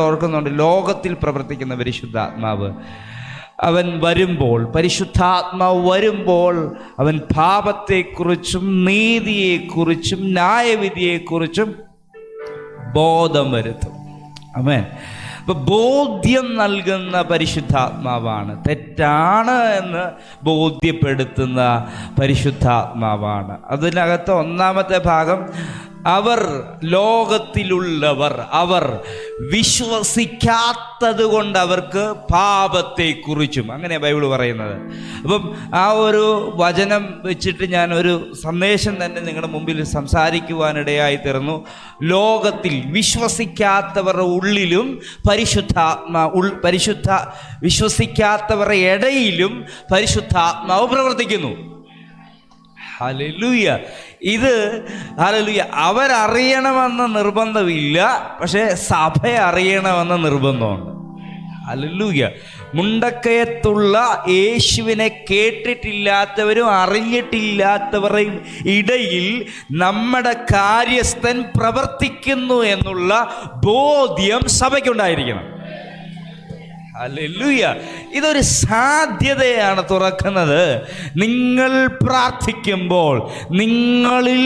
ഓർക്കുന്നുണ്ട്, ലോകത്തിൽ പ്രവർത്തിക്കുന്ന പരിശുദ്ധാത്മാവ് അവൻ വരുമ്പോൾ, പരിശുദ്ധാത്മാവ് വരുമ്പോൾ അവൻ പാപത്തെക്കുറിച്ചും നീതിയെക്കുറിച്ചും ന്യായവിധിയെക്കുറിച്ചും ബോധം വരുത്തും. ആമേൻ. അപ്പോൾ ബോധ്യം നൽകുന്ന പരിശുദ്ധാത്മാവാണ്, തെറ്റാണ് എന്ന് ബോധ്യപ്പെടുത്തുന്ന പരിശുദ്ധാത്മാവാണ്. അതിനകത്ത് ഒന്നാമത്തെ ഭാഗം, അവർ ലോകത്തിലുള്ളവർ, അവർ വിശ്വസിക്കാത്തത് കൊണ്ട് അവർക്ക് പാപത്തെക്കുറിച്ചും, അങ്ങനെ ബൈബിൾ പറയുന്നത്. അപ്പം ആ ഒരു വചനം വെച്ചിട്ട് ഞാൻ ഒരു സന്ദേശം തന്നെ നിങ്ങളുടെ മുമ്പിൽ സംസാരിക്കുവാനിടയായി തീർന്നു. ലോകത്തിൽ വിശ്വസിക്കാത്തവരുടെ ഉള്ളിലും വിശ്വസിക്കാത്തവരുടെ ഇടയിലും പരിശുദ്ധാത്മാവ് പ്രവർത്തിക്കുന്നു. ഹല്ലേലൂയ. ഇത് ഹല്ലേലൂയ അവരറിയണമെന്ന് നിർബന്ധമില്ല, പക്ഷേ സഭ അറിയണമെന്ന് നിർബന്ധമുണ്ട്. ഹല്ലേലൂയ. മുണ്ടക്കയത്തുള്ള യേശുവിനെ കേട്ടിട്ടില്ലാത്തവരും അറിഞ്ഞിട്ടില്ലാത്തവരുടെയും ഇടയിൽ നമ്മുടെ കാര്യസ്ഥൻ പ്രവർത്തിക്കുന്നു എന്നുള്ള ബോധ്യം സഭയ്ക്കുണ്ടായിരിക്കണം. ഹല്ലേലൂയ. ഇതൊരു സാധ്യതയാണ് തുറക്കുന്നത്. നിങ്ങൾ പ്രാർത്ഥിക്കുമ്പോൾ നിങ്ങളിൽ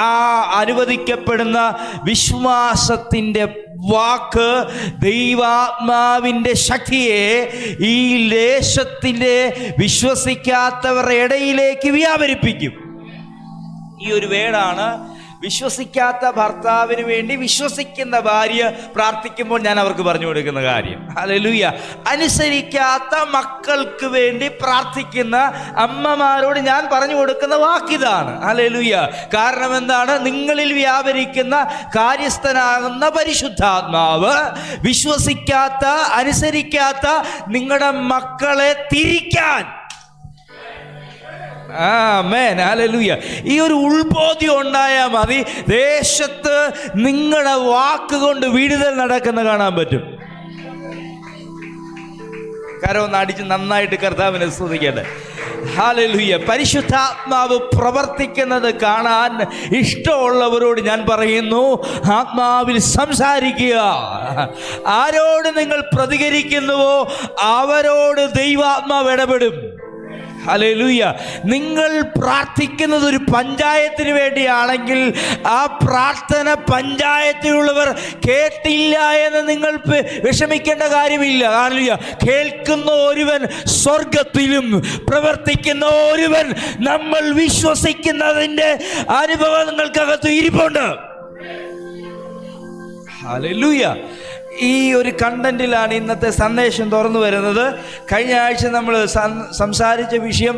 ആ അനുവദിക്കപ്പെടുന്ന വിശ്വാസത്തിൻ്റെ വാക്ക് ദൈവാത്മാവിൻ്റെ ശക്തിയെ ഈ ദേശത്തിൻ്റെ വിശ്വസിക്കാത്തവരുടെ ഇടയിലേക്ക് വ്യാപരിപ്പിക്കും. ഈ ഒരു വേടാണ് വിശ്വസിക്കാത്ത ഭർത്താവിന് വേണ്ടി വിശ്വസിക്കുന്ന ഭാര്യ പ്രാർത്ഥിക്കുമ്പോൾ ഞാൻ അവർക്ക് പറഞ്ഞു കൊടുക്കുന്ന കാര്യം. ഹല്ലേലൂയ. അനുസരിക്കാത്ത മക്കൾക്ക് വേണ്ടി പ്രാർത്ഥിക്കുന്ന അമ്മമാരോട് ഞാൻ പറഞ്ഞു കൊടുക്കുന്ന വാക്കിതാണ്. ഹല്ലേലൂയ. കാരണം എന്താണ്? നിങ്ങളിൽ വ്യാപരിക്കുന്ന കാര്യസ്ഥനാകുന്ന പരിശുദ്ധാത്മാവ് വിശ്വസിക്കാത്ത, അനുസരിക്കാത്ത നിങ്ങളുടെ മക്കളെ തിരിക്കാൻ. ആമേൻ. ഹല്ലേലൂയ. ഈ ഒരു ഉൾബോധ്യം ഉണ്ടായാൽ മതി, ദേശത്ത് നിങ്ങളുടെ വാക്കുകൊണ്ട് വിടുതൽ നടക്കുന്ന കാണാൻ പറ്റും. കരമൊന്ന് അടിച്ച് നന്നായിട്ട് കർത്താവിനെ സ്തുതിക്കട്ടെ. ഹല്ലേലൂയ. പരിശുദ്ധാത്മാവ് പ്രവർത്തിക്കുന്നത് കാണാൻ ഇഷ്ടമുള്ളവരോട് ഞാൻ പറയുന്നു, ആത്മാവിൽ സംസാരിക്കുക. ആരോട് നിങ്ങൾ പ്രതികരിക്കുന്നുവോ അവരോട് ദൈവാത്മാവ് ഇടപെടും. ഹല്ലേലൂയ. നിങ്ങൾ പ്രാർത്ഥിക്കുന്നത് ഒരു പഞ്ചായത്തിന് വേണ്ടിയാണെങ്കിൽ ആ പ്രാർത്ഥന പഞ്ചായത്തിലുള്ളവർ കേട്ടില്ല എന്ന് നിങ്ങൾ വിഷമിക്കേണ്ട കാര്യമില്ല. ഹല്ലേലൂയ. കേൾക്കുന്ന ഒരുവൻ സ്വർഗത്തിലും പ്രവർത്തിക്കുന്ന ഒരുവൻ നമ്മൾ വിശ്വസിക്കുന്നതിൻ്റെ അനുഭവങ്ങൾക്കകത്ത് ഇരിപ്പുണ്ട്. ഹല്ലേലൂയ. ഈ ഒരു കണ്ടന്റിലാണ് ഇന്നത്തെ സന്ദേശം തുറന്നു വരുന്നത്. കഴിഞ്ഞ ആഴ്ച നമ്മൾ സംസാരിച്ച വിഷയം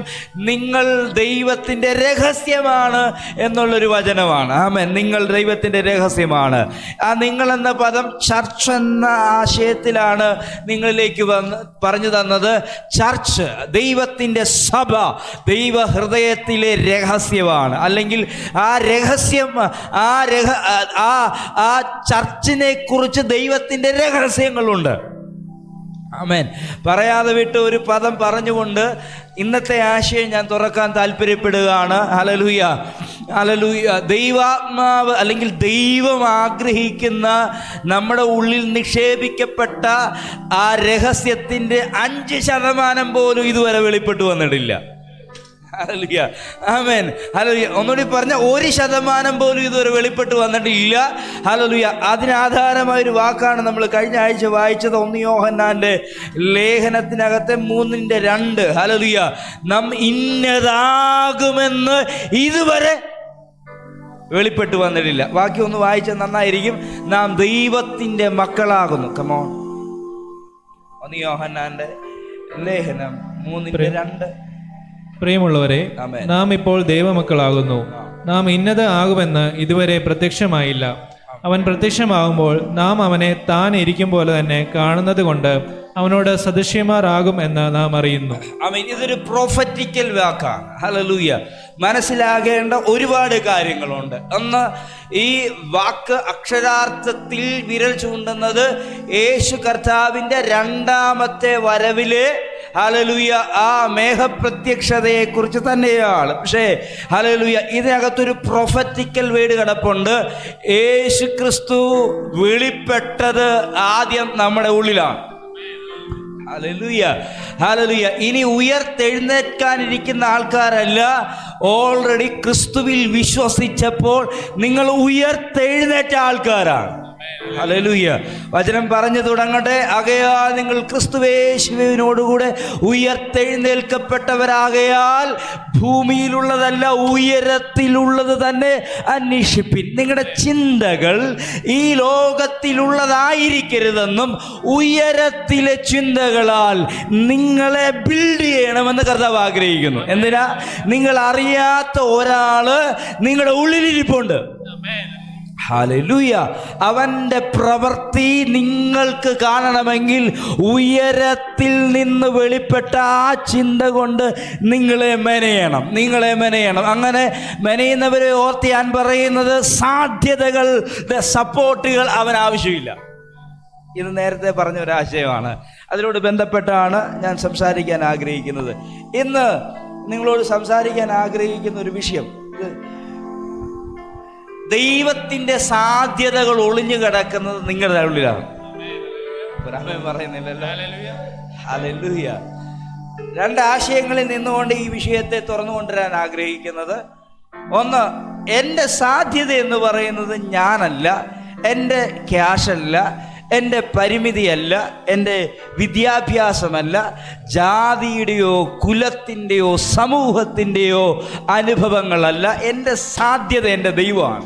നിങ്ങൾ ദൈവത്തിൻ്റെ രഹസ്യമാണ് എന്നുള്ളൊരു വചനമാണ്. ആമേൻ. നിങ്ങൾ ദൈവത്തിൻ്റെ രഹസ്യമാണ്. ആ നിങ്ങൾ എന്ന പദം ചർച്ച് എന്ന ആശയത്തിലാണ് നിങ്ങളിലേക്ക് പറഞ്ഞു തന്നത്. ചർച്ച്, ദൈവത്തിൻ്റെ സഭ, ദൈവ ഹൃദയത്തിലെ രഹസ്യമാണ്. അല്ലെങ്കിൽ ആ രഹസ്യം, ആ ചർച്ചിനെ കുറിച്ച് ദൈവത്തിൻ്റെ രഹസ്യങ്ങളുണ്ട്. ആമേൻ. പറയാതെ വിട്ട് ഒരു പദം പറഞ്ഞുകൊണ്ട് ഇന്നത്തെ ആശയം ഞാൻ തുറക്കാൻ താല്പര്യപ്പെടുകയാണ്. ഹല്ലേലൂയ. ഹല്ലേലൂയ. ദൈവാത്മാവ് അല്ലെങ്കിൽ ദൈവം ആഗ്രഹിക്കുന്ന നമ്മുടെ ഉള്ളിൽ നിക്ഷേപിക്കപ്പെട്ട ആ രഹസ്യത്തിൻ്റെ 5% പോലും ഇതുവരെ വെളിപ്പെട്ടു വന്നിട്ടില്ല. ഹല്ലേലൂയ. ആമേൻ. ഹല്ലേലൂയ. ഒന്നുകൂടി പറഞ്ഞ 1% പോലും ഇതുവരെ വെളിപ്പെട്ട് വന്നിട്ടില്ല. ഹല്ലേലൂയ. അതിനാധാരമായൊരു വാക്കാണ് നമ്മൾ കഴിഞ്ഞ ആഴ്ച വായിച്ചത്. 1 യോഹന്നാന്റെ ലേഖനത്തിനകത്തെ 3:2. ഹല്ലേലൂയ. നാം ഇന്നതാകുമെന്ന് ഇതുവരെ വെളിപ്പെട്ട് വന്നിട്ടില്ല. ബാക്കി ഒന്ന് വായിച്ചാൽ നന്നായിരിക്കും. നാം ദൈവത്തിൻ്റെ മക്കളാകുന്നു. കമോൺ. 1 യോഹന്നാന്റെ ലേഖനം 3:2. പ്രിയമുള്ളവരെ, നാം ഇപ്പോൾ ദൈവമക്കളാകുന്നു. നാം ഇന്നത് ആകുമെന്ന് ഇതുവരെ പ്രത്യക്ഷമായില്ല. അവൻ പ്രത്യക്ഷമാകുമ്പോൾ നാം അവനെ താൻ ഇരിക്കും പോലെ തന്നെ കാണുന്നത് കൊണ്ട് അവനോട് സദൃശ്യമാരാകും എന്ന് നാം അറിയുന്നു. ഇതൊരു പ്രൊഫറ്റിക്കൽ വാക്കാണ്. ഹല്ലേലൂയ. മനസ്സിലാകേണ്ട ഒരുപാട് കാര്യങ്ങളുണ്ട്. ഒന്ന്, ഈ വാക്ക് അക്ഷരാർത്ഥത്തിൽ വിരൽ ചൂണ്ടുന്നത് യേശു കർത്താവിൻ്റെ 2ാമത്തെ വരവിലെ ഹല്ലേലൂയ ആ മേഘപ്രത്യക്ഷതയെ കുറിച്ച് തന്നെയാണ്. പക്ഷേ ഹല്ലേലൂയ ഇതിനകത്തൊരു പ്രൊഫറ്റിക്കൽ വേർഡ് കിടപ്പുണ്ട്. യേശു ക്രിസ്തു വെളിപ്പെട്ടത് ആദ്യം നമ്മുടെ ഉള്ളിലാണ്. Hallelujah hallelujah. ഇനി ഉയർത്തെഴുന്നേൽക്കാനിരിക്കുന്ന ആൾക്കാരല്ല, ഓൾറെഡി ക്രിസ്തുവിൽ വിശ്വസിച്ചപ്പോൾ നിങ്ങൾ ഉയർത്തെഴുന്നേറ്റ ആൾക്കാരാണ്. ഹല്ലേലൂയ. വചനം പറഞ്ഞു തുടങ്ങട്ടെ. ആകയാൽ നിങ്ങൾ ക്രിസ്തുയേശുവിനോടുകൂടെ ഉയർത്തെഴുന്നേൽക്കപ്പെട്ടവരാകയാൽ ഭൂമിയിലുള്ളതല്ല ഉയരത്തിലുള്ളത് തന്നെ അന്വേഷിപ്പിൻ. നിങ്ങളുടെ ചിന്തകൾ ഈ ലോകത്തിലുള്ളതായിരിക്കരുതെന്നും ഉയരത്തിലെ ചിന്തകളാൽ നിങ്ങളെ ബിൽഡ് ചെയ്യണമെന്ന് കർത്താവ് ആഗ്രഹിക്കുന്നു. എന്തിനാ? നിങ്ങൾ അറിയാത്ത ഒരാള് നിങ്ങളുടെ ഉള്ളിലിരിപ്പുണ്ട്. ഹല്ലേലൂയ. അവൻ്റെ പ്രവൃത്തി നിങ്ങൾക്ക് കാണണമെങ്കിൽ ഉയരത്തിൽ നിന്ന് വെളിപ്പെട്ട ആ ചിന്ത കൊണ്ട് നിങ്ങളെ മെനയണം. അങ്ങനെ മെനയുന്നവരെ ഓർത്ത് ഞാൻ പറയുന്നത്, സാധ്യതകളുടെ സപ്പോർട്ടുകൾ അവൻ ആവശ്യമില്ല. ഇത് നേരത്തെ പറഞ്ഞ ഒരാശയമാണ്. അതിനോട് ബന്ധപ്പെട്ടാണ് ഞാൻ സംസാരിക്കാൻ ആഗ്രഹിക്കുന്നത്. ഇന്ന് നിങ്ങളോട് സംസാരിക്കാൻ ആഗ്രഹിക്കുന്ന ഒരു വിഷയം, ദൈവത്തിൻ്റെ സാധ്യതകൾ ഒളിഞ്ഞു കിടക്കുന്നത് നിങ്ങളുടെ ഉള്ളിലാണ്. പറയുന്നില്ലല്ലോ. ഹല്ലേലൂയ. രണ്ട് ആശയങ്ങളിൽ നിന്നുകൊണ്ട് ഈ വിഷയത്തെ തുറന്നു കൊണ്ടുവരാൻ ആഗ്രഹിക്കുന്നത്, ഒന്ന്, എൻ്റെ സാധ്യത എന്ന് പറയുന്നത് ഞാനല്ല, എൻ്റെ ക്യാഷല്ല, എൻ്റെ പരിമിതിയല്ല, എൻ്റെ വിദ്യാഭ്യാസമല്ല, ജാതിയുടെയോ കുലത്തിൻ്റെയോ സമൂഹത്തിൻ്റെയോ അനുഭവങ്ങളല്ല. എൻ്റെ സാധ്യത എൻ്റെ ദൈവമാണ്.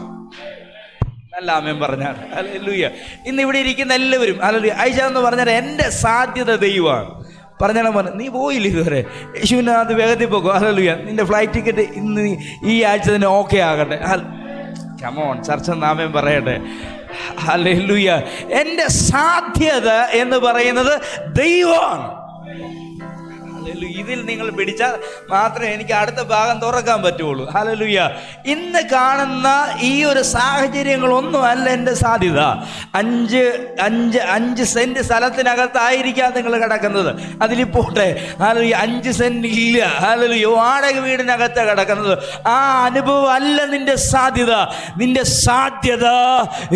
നല്ല ആമേൻ പറഞ്ഞാൽ. ഹല്ലേലൂയ. ഇന്ന് ഇവിടെ ഇരിക്കുന്ന എല്ലാവരും ഹല്ലേലൂയ ഐഷ എന്ന് പറഞ്ഞാൽ എൻ്റെ സാധ്യത ദൈവമാണ്. പറഞ്ഞാൽ നീ പോയില്ല ഇതുവരെ, യേശുവിനെ അത് വേഗത്തിൽ പോകും. ഹല്ലേലൂയ. നിൻ്റെ ഫ്ലൈറ്റ് ടിക്കറ്റ് ഇന്ന് ഈ ആഴ്ച തന്നെ ഓക്കെ ആകട്ടെ. കമോൺ ചർച്ച നാമേൻ പറയട്ടെ. ഹല്ലേലൂയ. എൻ്റെ സാധ്യത എന്ന് പറയുന്നത് ദൈവമാണ്. ഇതിൽ നിങ്ങൾ പിടിച്ചാൽ മാത്രമേ എനിക്ക് അടുത്ത ഭാഗം തുറക്കാൻ പറ്റുള്ളൂ. ഹല്ലേലൂയ. ഇന്ന് കാണുന്ന ഈ ഒരു സാഹചര്യങ്ങളൊന്നും അല്ല എൻ്റെ സാധ്യത. 5 സെന്റ് സ്ഥലത്തിനകത്തായിരിക്കാം നിങ്ങൾ കിടക്കുന്നത്, അതിലിപ്പോട്ടെ. ഹല്ലേലൂയ. 5 സെന്റ് ഇല്ല. ഹല്ലേലൂയ. വാടക വീടിനകത്ത് കിടക്കുന്നത്. ആ അനുഭവം അല്ല നിന്റെ സാധ്യത. നിന്റെ സാധ്യത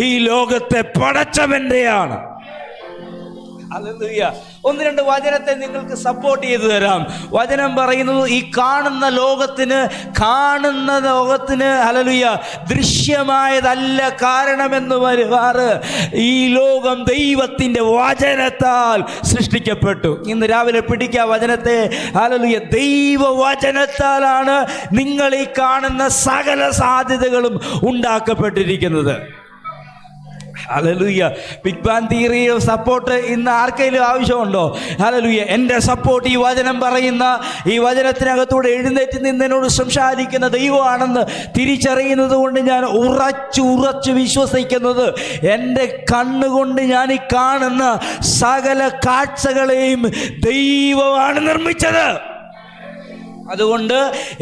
ഈ ലോകത്തെ പടച്ചവൻ്റെയാണ്. ഹല്ലേലൂയ. 1-2 വചനത്തെ നിങ്ങൾക്ക് സപ്പോർട്ട് ചെയ്തു തരാം. വചനം പറയുന്നത്, ഈ കാണുന്ന ലോകത്തിന് ഹല്ലേലൂയ ദൃശ്യമായതല്ല കാരണമെന്ന് വരുവാറ്. ഈ ലോകം ദൈവത്തിൻ്റെ വചനത്താൽ സൃഷ്ടിക്കപ്പെട്ടു. ഇന്ന് രാവിലെ പിടിക്കുക വചനത്തെ. ഹല്ലേലൂയ. ദൈവവചനത്താലാണ് നിങ്ങൾ ഈ കാണുന്ന സകല സാധ്യതകളും ഉണ്ടാക്കപ്പെട്ടിരിക്കുന്നത്. ഹല്ലേലൂയ. ബിഗ് ബാൻ തിയറി സപ്പോർട്ട് ഇന്ന് ആർക്കെങ്കിലും ആവശ്യമുണ്ടോ? ഹല്ലേലൂയ. എൻ്റെ സപ്പോർട്ട് ഈ വചനം പറയുന്ന, ഈ വചനത്തിനകത്തൂടെ എഴുന്നേറ്റ് നിന്നോട് സംസാരിക്കുന്ന ദൈവമാണെന്ന് തിരിച്ചറിയുന്നത് കൊണ്ട് ഞാൻ ഉറച്ചു വിശ്വസിക്കുന്നത്, എൻ്റെ കണ്ണുകൊണ്ട് ഞാൻ ഈ കാണുന്ന സകല കാഴ്ചകളെയും ദൈവമാണ് നിർമ്മിച്ചത്. അതുകൊണ്ട്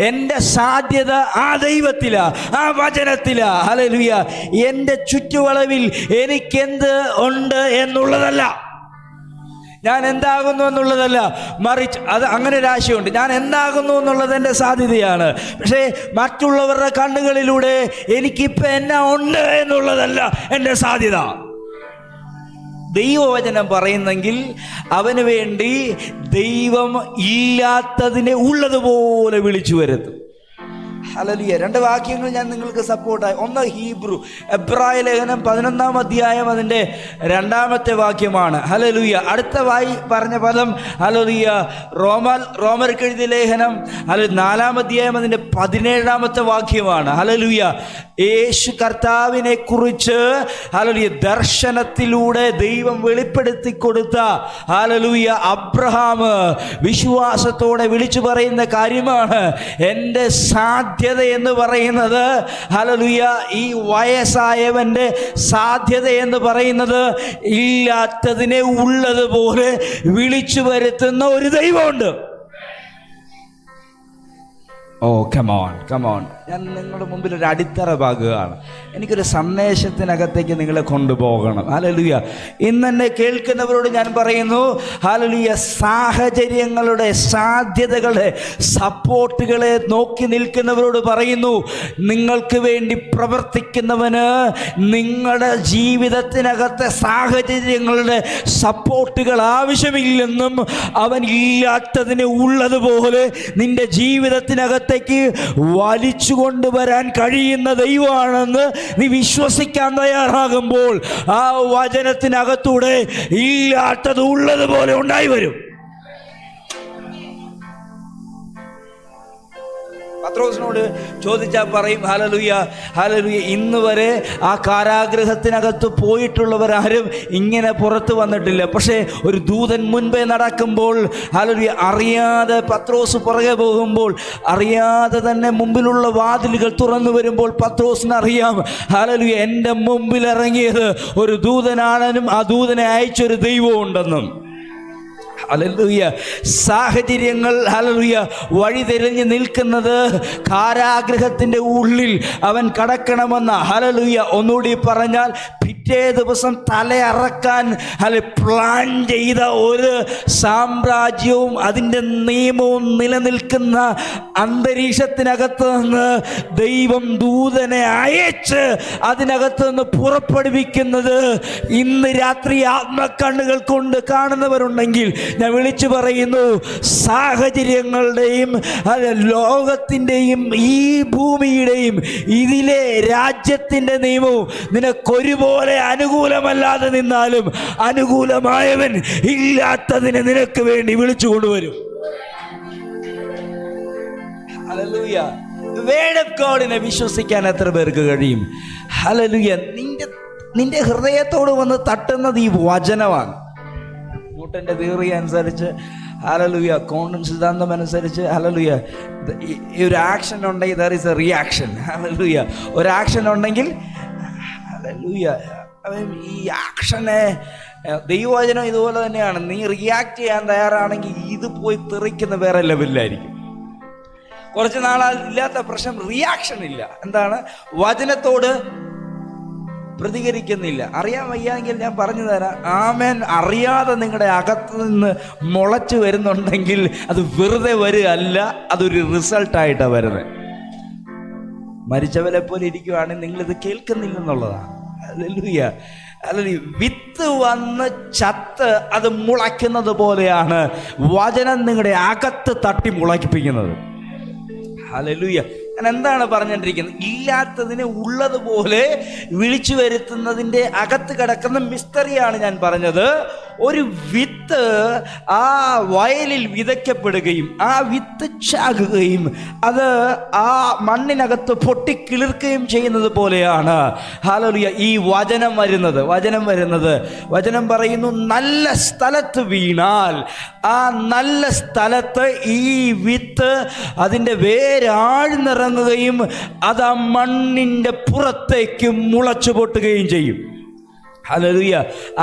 എൻ്റെ സാധ്യത ആ ദൈവത്തിലാ, ആ വചനത്തിലാ. ഹല്ലേലൂയ. എൻ്റെ ചുറ്റുവളവിൽ എനിക്കെന്ത് ഉണ്ട് എന്നുള്ളതല്ല, ഞാൻ എന്താകുന്നു എന്നുള്ളതല്ല, മറിച്ച് അത് അങ്ങനെ ഒരു ആശയമുണ്ട്. ഞാൻ എന്താകുന്നു എന്നുള്ളത് എൻ്റെ സാധ്യതയാണ്. പക്ഷേ മറ്റുള്ളവരുടെ കണ്ണുകളിലൂടെ എനിക്കിപ്പോൾ എന്നാ ഉണ്ട് എന്നുള്ളതല്ല എൻ്റെ സാധ്യത. ദൈവവചനം പറയുന്നെങ്കിൽ അവന് വേണ്ടി ദൈവം ഇല്ലാത്തതിനെ ഉള്ളതുപോലെ വിളിച്ചു വരുത്തും. ഹല്ലേലൂയ. 2 വാക്യങ്ങൾ ഞാൻ നിങ്ങൾക്ക് സപ്പോർട്ടായി. ഒന്ന്, ഹീബ്രു എബ്രായ ലേഖനം 11-ാം അധ്യായം അതിൻ്റെ 2-ാമത്തെ വാക്യമാണ്. ഹല്ലേലൂയ. അടുത്ത പറഞ്ഞ പദം ഹല്ലേലൂയ റോമർക്ക് എഴുതിയ ലേഖനം 4-ാം അധ്യായം അതിൻ്റെ 17-ാമത്തെ വാക്യമാണ്. ഹല്ലേലൂയ. യേശു കർത്താവിനെ കുറിച്ച് ഹല്ലേലൂയ ദർശനത്തിലൂടെ ദൈവം വെളിപ്പെടുത്തി കൊടുത്ത ഹല്ലേലൂയ അബ്രഹാം വിശ്വാസത്തോടെ വിളിച്ചു പറയുന്ന കാര്യമാണ് എൻ്റെ സാധ്യത എന്ന് പറയുന്നത്. ഹല്ലേലൂയ. ഈ വയസ്സായവൻ്റെ സാധ്യത എന്ന് പറയുന്നത് ഇല്ലാത്തതിനെ ഉള്ളതുപോലെ വിളിച്ചു വരുത്തുന്ന ഒരു ദൈവമുണ്ട്. ഓ കമോൺ. ഞാൻ നിങ്ങളുടെ മുമ്പിൽ ഒരു അടിത്തറ പാകുകയാണ്. എനിക്കൊരു സന്ദേശത്തിനകത്തേക്ക് നിങ്ങളെ കൊണ്ടുപോകണം. ഹല്ലേലൂയ. ഇന്ന് എന്നെ കേൾക്കുന്നവരോട് ഞാൻ പറയുന്നു, ഹല്ലേലൂയ, സാഹചര്യങ്ങളുടെ സാധ്യതകളെ സപ്പോർട്ടുകളെ നോക്കി നിൽക്കുന്നവരോട് പറയുന്നു, നിങ്ങൾക്ക് വേണ്ടി പ്രവർത്തിക്കുന്നവന് നിങ്ങളുടെ ജീവിതത്തിനകത്തെ സാഹചര്യങ്ങളുടെ സപ്പോർട്ടുകൾ ആവശ്യമില്ലെന്നും അവൻ ഇല്ലാത്തതിനെ ഉള്ളതുപോലെ നിന്റെ ജീവിതത്തിനകത്തേക്ക് വലിച്ചു കൊണ്ടുവരാൻ കഴിയുന്ന ദൈവമാണെന്ന് നീ വിശ്വസിക്കാൻ തയ്യാറാകുമ്പോൾ ആ വചനത്തിനകത്തൂടെ ഇല്ലാത്തത് ഉള്ളതുപോലെ ഉണ്ടായി വരും. പത്രോസിനോട് ചോദിച്ചാൽ പറയും, ഹല്ലേലൂയ, ഹല്ലേലൂയ, ഇന്ന് വരെ ആ കാരാഗൃഹത്തിനകത്ത് പോയിട്ടുള്ളവരാരും ഇങ്ങനെ പുറത്ത് വന്നിട്ടില്ല. പക്ഷേ ഒരു ദൂതൻ മുൻപേ നടക്കുമ്പോൾ, ഹല്ലേലൂയ, അറിയാതെ പത്രോസ് പുറകെ പോകുമ്പോൾ, അറിയാതെ തന്നെ മുമ്പിലുള്ള വാതിലുകൾ തുറന്നു വരുമ്പോൾ പത്രോസിനറിയാം, ഹല്ലേലൂയ, എൻ്റെ മുമ്പിൽ ഇറങ്ങിയത് ഒരു ദൂതനാണെന്നും ആ ദൂതനെ അയച്ചൊരു ദൈവം ഉണ്ടെന്നും. ഹല്ലേലൂയ. സാഹചര്യങ്ങൾ, ഹല്ലേലൂയ, വഴി തിരഞ്ഞു നിൽക്കുന്നത് കാരാഗൃഹത്തിൻ്റെ ഉള്ളിൽ അവൻ കടക്കണമെന്ന, ഹല്ലേലൂയ, ഒന്നുകൂടി പറഞ്ഞാൽ പിറ്റേ ദിവസം തലയറക്കാൻ പ്ലാൻ ചെയ്ത ഒരു സാമ്രാജ്യവും അതിൻ്റെ നിയമവും നിലനിൽക്കുന്ന അന്തരീക്ഷത്തിനകത്ത് നിന്ന് ദൈവം ദൂതനെ അയച്ച് അതിനകത്ത് നിന്ന് പുറപ്പെടുവിക്കുന്നത് ഇന്ന് രാത്രി ആത്മക്കണ്ണുകൾ കൊണ്ട് കാണുന്നവരുണ്ടെങ്കിൽ ഞാൻ വിളിച്ചു പറയുന്നു, സാഹചര്യങ്ങളുടെയും ലോകത്തിൻ്റെയും ഈ ഭൂമിയുടെയും ഇതിലെ രാജ്യത്തിൻ്റെ നിയമവും നിനക്കൊരുപോലെ അനുകൂലമല്ലാതെ നിന്നാലും അനുകൂലമായവൻ ഇല്ലാത്തതിനെ നിനക്ക് വേണ്ടി വിളിച്ചു കൊണ്ടുവരും. ഹല്ലേലൂയ. വേർഡ് ഓഫ് ഗോഡിനെ വിശ്വസിക്കാൻ എത്ര പേർക്ക് കഴിയും? ഹല്ലേലൂയ. നിന്റെ ഹൃദയത്തോട് വന്ന് തട്ടുന്നത് ഈ വചനമാണ്. ന്യൂട്ടൻ്റെ തിയറി അനുസരിച്ച്, ഹല്ലേലൂയ, ക്വാണ്ടം സിദ്ധാന്തം അനുസരിച്ച്, ഹല്ലേലൂയ, ഈ ഒരു ആക്ഷൻ ഉണ്ടെങ്കിൽ there is A reaction. Hallelujah. ഒരു ആക്ഷൻ ഉണ്ടെങ്കിൽ, ഹല്ലേലൂയ, ഈ ആക്ഷനെ ദൈവവചനം ഇതുപോലെ തന്നെയാണ്. നീ റിയാക്ട് ചെയ്യാൻ തയ്യാറാണെങ്കിൽ ഇത് പോയി തെറിക്കുന്ന വേറെ ലെവലിലായിരിക്കും. കുറച്ച് നാളില്ലാത്ത പ്രശ്നം റിയാക്ഷൻ ഇല്ല. എന്താണ്? വചനത്തോട് പ്രതികരിക്കുന്നില്ല. അറിയാൻ വയ്യാമെങ്കിൽ ഞാൻ പറഞ്ഞു തരാം. ആമേൻ. അറിയാതെ നിങ്ങളുടെ അകത്ത് നിന്ന് മുളച്ചു വരുന്നുണ്ടെങ്കിൽ അത് വെറുതെ വരികയല്ല, അതൊരു റിസൾട്ടായിട്ടാണ് വരുന്നത്. മരിച്ചവരെ പോലെ ഇരിക്കുവാണെങ്കിൽ നിങ്ങളിത് കേൾക്കുന്നില്ലെന്നുള്ളതാണ്. ഹല്ലേലൂയ. അല്ലെങ്കിൽ വിത്ത് വന്ന് ചത്ത് അത് മുളയ്ക്കുന്നത് പോലെയാണ് വചനം നിങ്ങളുടെ അകത്ത് തട്ടി മുളയ്പ്പിക്കുന്നത്. ഹല്ലേലൂയ. ഞാൻ എന്താണ് പറഞ്ഞുകൊണ്ടിരിക്കുന്നത്? ഇല്ലാത്തതിനെ ഉള്ളതുപോലെ വിളിച്ചു വരുത്തുന്നതിൻ്റെ അകത്ത് കിടക്കുന്ന മിസ്റ്ററിയാണ് ഞാൻ പറഞ്ഞത്. ഒരു വിത്ത് ആ വയലിൽ വിതയ്ക്കപ്പെടുകയും ആ വിത്ത് ചാകുകയും അത് ആ മണ്ണിനകത്ത് പൊട്ടിക്കിളിർക്കുകയും ചെയ്യുന്നത് പോലെയാണ്, ഹല്ലേലൂയ, ഈ വചനം വരുന്നത്. വചനം പറയുന്നു, നല്ല സ്ഥലത്ത് വീണാൽ ആ നല്ല സ്ഥലത്ത് ഈ വിത്ത് അതിൻ്റെ വേരാഴ്ന്നിറങ്ങുകയും അത് ആ മണ്ണിൻ്റെ പുറത്തേക്ക് മുളച്ചു പൊട്ടുകയും ചെയ്യും. ഹല്ലേലൂയ.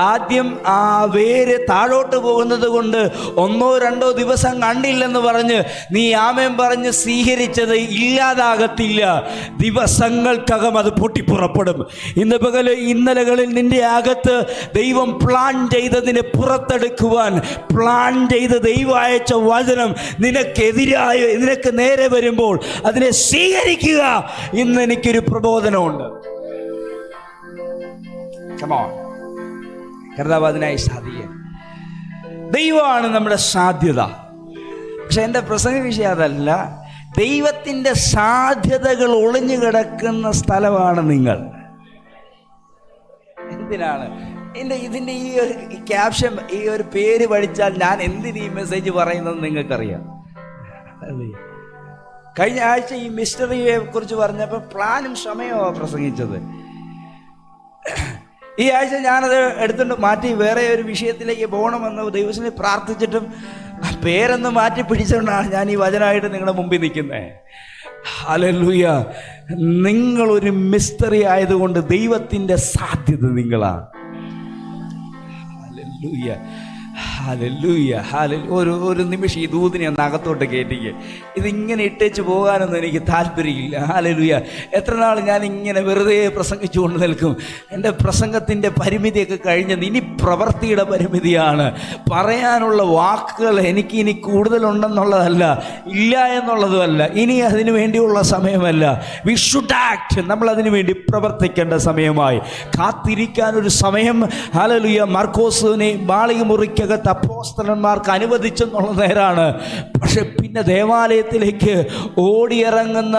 ആദ്യം ആ വേര് താഴോട്ട് പോകുന്നത് കൊണ്ട് 1-2 ദിവസം കണ്ടില്ലെന്ന് പറഞ്ഞ് നീ ആമേൻ പറഞ്ഞ് സ്വീകരിച്ചത് ഇല്ലാതാകത്തില്ല. ദിവസങ്ങൾക്കകം അത് പൊട്ടിപ്പുറപ്പെടും. ഇന്ന് പകല് ഇന്നലകളിൽ നിന്റെ അകത്ത് ദൈവം പ്ലാൻ ചെയ്തതിനെ പുറത്തെടുക്കുവാൻ പ്ലാൻ ചെയ്ത് ദൈവം അയച്ച വചനം നിനക്ക് നേരെ വരുമ്പോൾ അതിനെ സ്വീകരിക്കുക. ഇന്ന് എനിക്കൊരു പ്രബോധനമുണ്ട്. കർത്താവിനായി സാധിക്കുക. ദൈവമാണ് നമ്മുടെ സാധ്യത. പക്ഷെ എൻ്റെ പ്രസംഗ വിഷയം അതല്ല. ദൈവത്തിൻ്റെ സാധ്യതകൾ ഒളിഞ്ഞു കിടക്കുന്ന സ്ഥലമാണ് നിങ്ങൾ. എന്തിനാണ് ഇതിൻ്റെ ഈ ഒരു ക്യാപ്ഷൻ, ഈ ഒരു പേര് പഠിച്ചാൽ ഞാൻ എന്തിന് ഈ മെസ്സേജ് പറയുന്നത് നിങ്ങൾക്കറിയാം. കഴിഞ്ഞ ആഴ്ച ഈ മിസ്റ്ററിയെ കുറിച്ച് പറഞ്ഞപ്പോൾ പ്ലാനും സമയമാണ് പ്രസംഗിച്ചത്. ഈ ആഴ്ച ഞാനത് എടുത്തുകൊണ്ട് മാറ്റി വേറെ ഒരു വിഷയത്തിലേക്ക് പോകണമെന്ന് ദൈവത്തിനെ പ്രാർത്ഥിച്ചിട്ടും പേരൊന്ന് മാറ്റി പിടിച്ചുകൊണ്ടാണ് ഞാൻ ഈ വചനമായിട്ട് നിങ്ങളുടെ മുമ്പിൽ നിൽക്കുന്നത്. ഹല്ലേലൂയ. നിങ്ങളൊരു മിസ്റ്ററി ആയതുകൊണ്ട് ദൈവത്തിൻ്റെ സാധ്യത നിങ്ങളാണ്. ഹല്ലേലൂയ. ഹല്ലേലൂയ, ഒരു നിമിഷം ഈ ദൂതിനെ ഒന്ന് അകത്തോട്ട് കയറ്റിക്ക്. ഇതിങ്ങനെ ഇട്ടേച്ച് പോകാനൊന്നും എനിക്ക് താല്പര്യമില്ല. ഹല്ലേലൂയ. എത്ര നാൾ ഞാൻ ഇങ്ങനെ വെറുതെ പ്രസംഗിച്ചുകൊണ്ട് നിൽക്കും? എൻ്റെ പ്രസംഗത്തിൻ്റെ പരിമിതിയൊക്കെ കഴിഞ്ഞത് ഇനി പ്രവൃത്തിയുടെ പരിമിതിയാണ്. പറയാനുള്ള വാക്കുകൾ എനിക്ക് ഇനി കൂടുതലുണ്ടെന്നുള്ളതല്ല, ഇല്ല എന്നുള്ളതുമല്ല, ഇനി അതിനു വേണ്ടിയുള്ള സമയമല്ല. We should act. നമ്മൾ അതിനു വേണ്ടി പ്രവർത്തിക്കേണ്ട സമയമായി. കാത്തിരിക്കാനൊരു സമയം ഹല്ലേലൂയ മാർക്കോസിനെ മാളിക മുറിക്കകത്ത് അപ്പോസ്തലന്മാർക്ക് അനുവദിച്ചെന്നുള്ള നേരാണ്. പക്ഷെ പിന്നെ ദേവാലയത്തിലേക്ക് ഓടിയിറങ്ങുന്ന